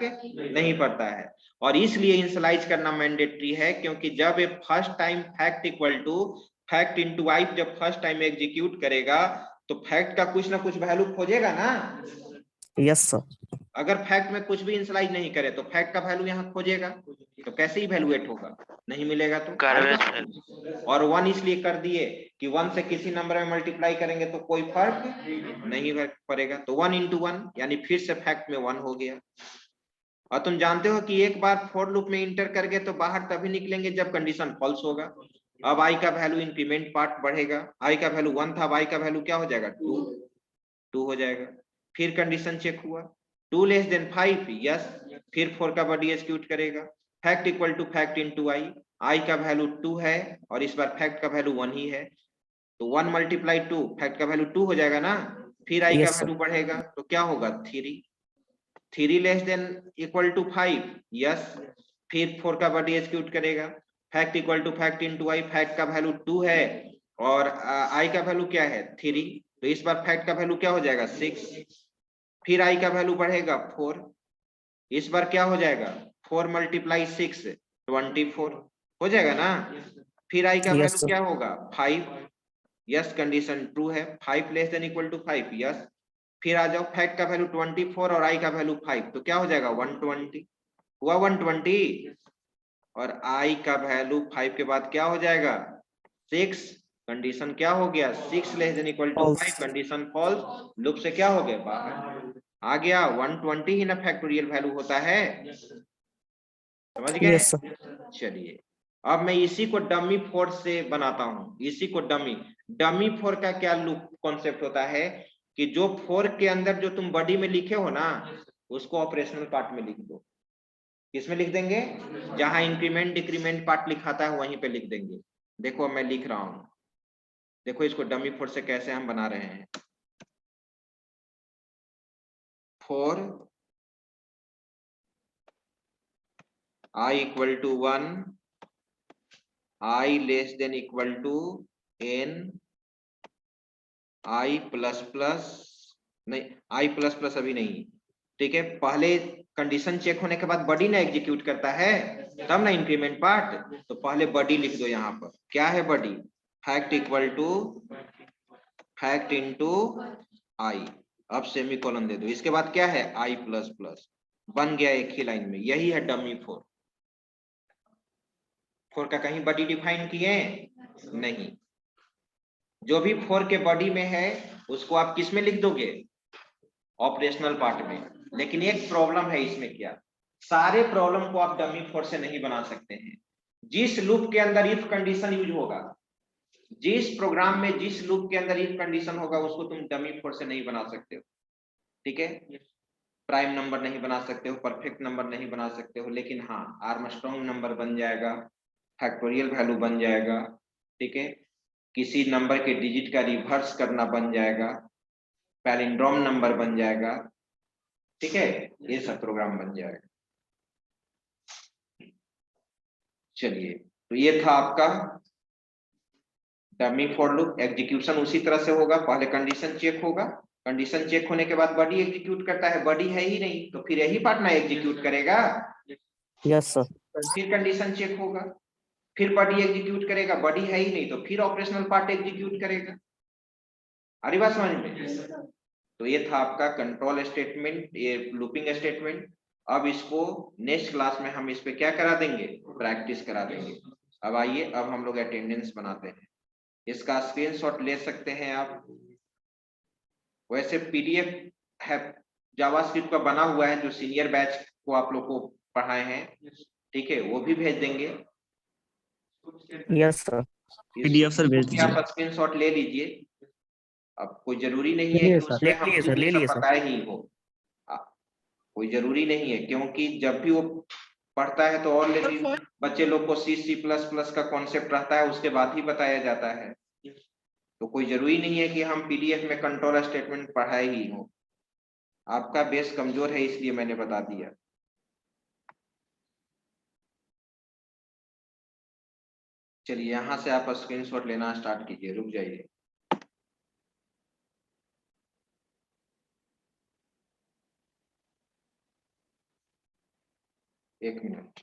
नहीं पड़ता है। और इसलिए इनिशियलाइज करना मैंडेटरी है, क्योंकि जब ये first time fact equal to fact into i जब फर्स्ट टाइम एग्जीक्यूट करेगा तो फैक्ट का कुछ ना कुछ वैल्यू खोजेगा ना। Yes sir. अगर फैक्ट में कुछ भी इनिशियलाइज नहीं करे तो फैक्ट का वैल्यू यहाँ खोजेगा, तो कैसे इवैल्यूएट होगा, नहीं मिलेगा तो। और 1 इसलिए कर दिए कि 1 से किसी नंबर में मल्टीप्लाई करेंगे तो कोई फर्क नहीं पड़ेगा, तो 1 इंटू 1 यानी फिर से फैक्ट में 1 हो गया। और तुम जानते हो कि एक बार फॉर लूप में इंटर कर गए तो बाहर तभी निकलेंगे जब कंडीशन फॉल्स होगा। अब आई का वैल्यू इंक्रीमेंट पार्ट बढ़ेगा, आई का वैल्यू 1 था, अब आई का वैल्यू क्या हो जाएगा 2 हो जाएगा। फिर कंडीशन चेक हुआ 2 लेस देन 5, यस, फिर 4 का बॉडी एग्जीक्यूट करेगा। Fact equal to fact into i का वैल्यू 2 है और इस बार फैक्ट का वैल्यू 1 ही है, तो 1 मल्टीप्लाई 2, फैक्ट का वैल्यू 2 हो जाएगा ना। फिर आई का वैल्यू बढ़ेगा तो क्या होगा 3 less than equal to 5, yes, फिर 4 का बॉडी एग्जीक्यूट करेगा। Fact equal to fact into i, fact का वैल्यू 2 है और आई का वैल्यू क्या है 3, तो इस बार फैक्ट का वैल्यू क्या हो जाएगा 6, फिर आई का वैल्यू बढ़ेगा 4, इस बार क्या हो जाएगा 4 मल्टीप्लाई 6 24 हो जाएगा ना। फिर आई का वैल्यू क्या होगा 5, यस, कंडीशन ट्रू है, 5 less than equal to 5, yes. फिर आ जाओ, फैक्ट का वैल्यू 24 और आई का वैल्यू 5, तो क्या हो जाएगा 120 हुआ 120, और आई का वैल्यू 5 के बाद क्या हो जाएगा 6, कंडीशन क्या हो गया 6 less than equal to 5, condition false, loop से क्या हो गया बाहर आ गया। 120 ही ना फैक्टोरियल वैल्यू होता है, समझ गए। चलिए अब मैं इसी को डमी 4 से बनाता हूं, इसी को डमी 4 का क्या लूप कॉन्सेप्ट होता है कि जो 4 के अंदर जो तुम बॉडी में लिखे हो ना, उसको ऑपरेशनल पार्ट में लिख दो। किसमें लिख देंगे? जहां इंक्रीमेंट डिक्रीमेंट पार्ट लिखाता है वहीं पे लिख देंगे। देखो मैं लिख रहा हूं, देखो इसको डमी 4 से कैसे हम बना रहे हैं। 4 I equal to 1, I less than equal to n, I plus plus नहीं, I प्लस प्लस अभी नहीं, ठीक है। पहले कंडीशन चेक होने के बाद बॉडी ना एग्जीक्यूट करता है, तब ना इंक्रीमेंट पार्ट। तो पहले बॉडी लिख दो। यहाँ पर क्या है body? Fact equal to fact into i. अब सेमीकोलन दे दो। इसके बाद क्या है? I plus plus. बन गया एक ही लाइन में। यही है डमी 4। 4 का कहीं बॉडी डिफाइन किए? नहीं। जो भी 4 के बॉडी में है उसको आप किस में लिख दोगे? ऑपरेशनल पार्ट में। लेकिन एक प्रॉब्लम है इसमें। क्या? सारे प्रॉब्लम को आप डमी 4 से नहीं बना सकते हैं। जिस लूप के अंदर इफ कंडीशन यूज होगा, जिस प्रोग्राम में जिस लूप के अंदर इफ कंडीशन होगा, उसको तुम डमी 4 से नहीं बना सकते हो, ठीक है। प्राइम नंबर नहीं बना सकते हो, परफेक्ट नंबर नहीं बना सकते हो, लेकिन हाँ आर्मस्ट्रॉन्ग नंबर बन जाएगा, फैक्टोरियल वैल्यू बन जाएगा, ठीक है। किसी नंबर के डिजिट का रिवर्स करना बन जाएगा, पैलिंड्रोम नंबर बन जाएगा, ठीक है। ये सब प्रोग्राम बन जाएगा। चलिए, तो ये था आपका डमी फॉर लूप। एग्जीक्यूशन उसी तरह से होगा। पहले कंडीशन चेक होगा, कंडीशन चेक होने के बाद बॉडी एग्जीक्यूट करता है। बॉडी है ही नहीं तो फिर यही पार्ट ना एग्जीक्यूट करेगा। Yes sir. फिर कंडीशन चेक होगा, फिर बॉडी एग्जीक्यूट करेगा। बॉडी है ही नहीं तो फिर ऑपरेशनल पार्ट एग्जीक्यूट करेगा। आ रही बात समझ में? तो ये था आपका कंट्रोल स्टेटमेंट, ये लूपिंग स्टेटमेंट। अब इसको नेक्स्ट क्लास में हम इस पे क्या करा देंगे? प्रैक्टिस करा देंगे। अब आइए, अब हम लोग अटेंडेंस बनाते हैं। इसका स्क्रीनशॉट ले सकते हैं आप। वैसे पीडीएफ है जावास्क्रिप्ट का बना हुआ है, जो सीनियर बैच को आप लोग को पढ़ाए हैं, ठीक है, वो भी भेज देंगे। Yes sir. PDF सर भेज दीजिए। आप स्क्रीनशॉट ले लीजिए। अब कोई जरूरी नहीं है चलिए कि सर। उसमें हम ले लिए सब सर। बताए ही हो। कोई जरूरी नहीं है, क्योंकि जब भी वो पढ़ता है तो ऑलरेडी बच्चे लोग को C प्लस का कॉन्सेप्ट रहता है, उसके बाद ही बताया जाता है। तो कोई जरूरी नहीं है कि हम पीडीएफ में कंट्रोल स्टेटमेंट पढ़ाए ही हो। आपका बेस कमजोर है इसलिए मैंने बता दिया। चलिए, यहां से आप स्क्रीनशॉट लेना स्टार्ट कीजिए। रुक जाइए। एक मिनट,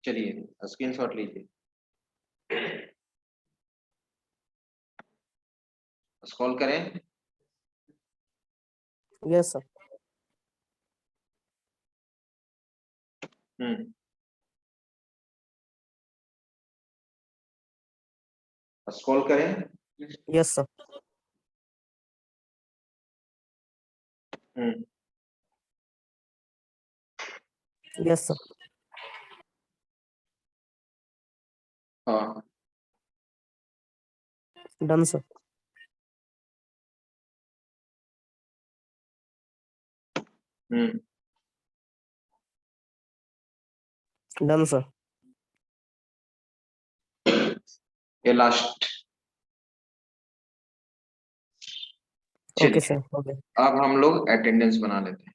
चलिए स्क्रीनशॉट लीजिए। स्क्रॉल करें। Yes sir. स्क्रॉल करें। Yes sir. Yes sir. हाँ, डन सर। Done sir. ये लास्ट। ओके चलिए, सर। ओके। अब हम लोग अटेंडेंस बना लेते हैं।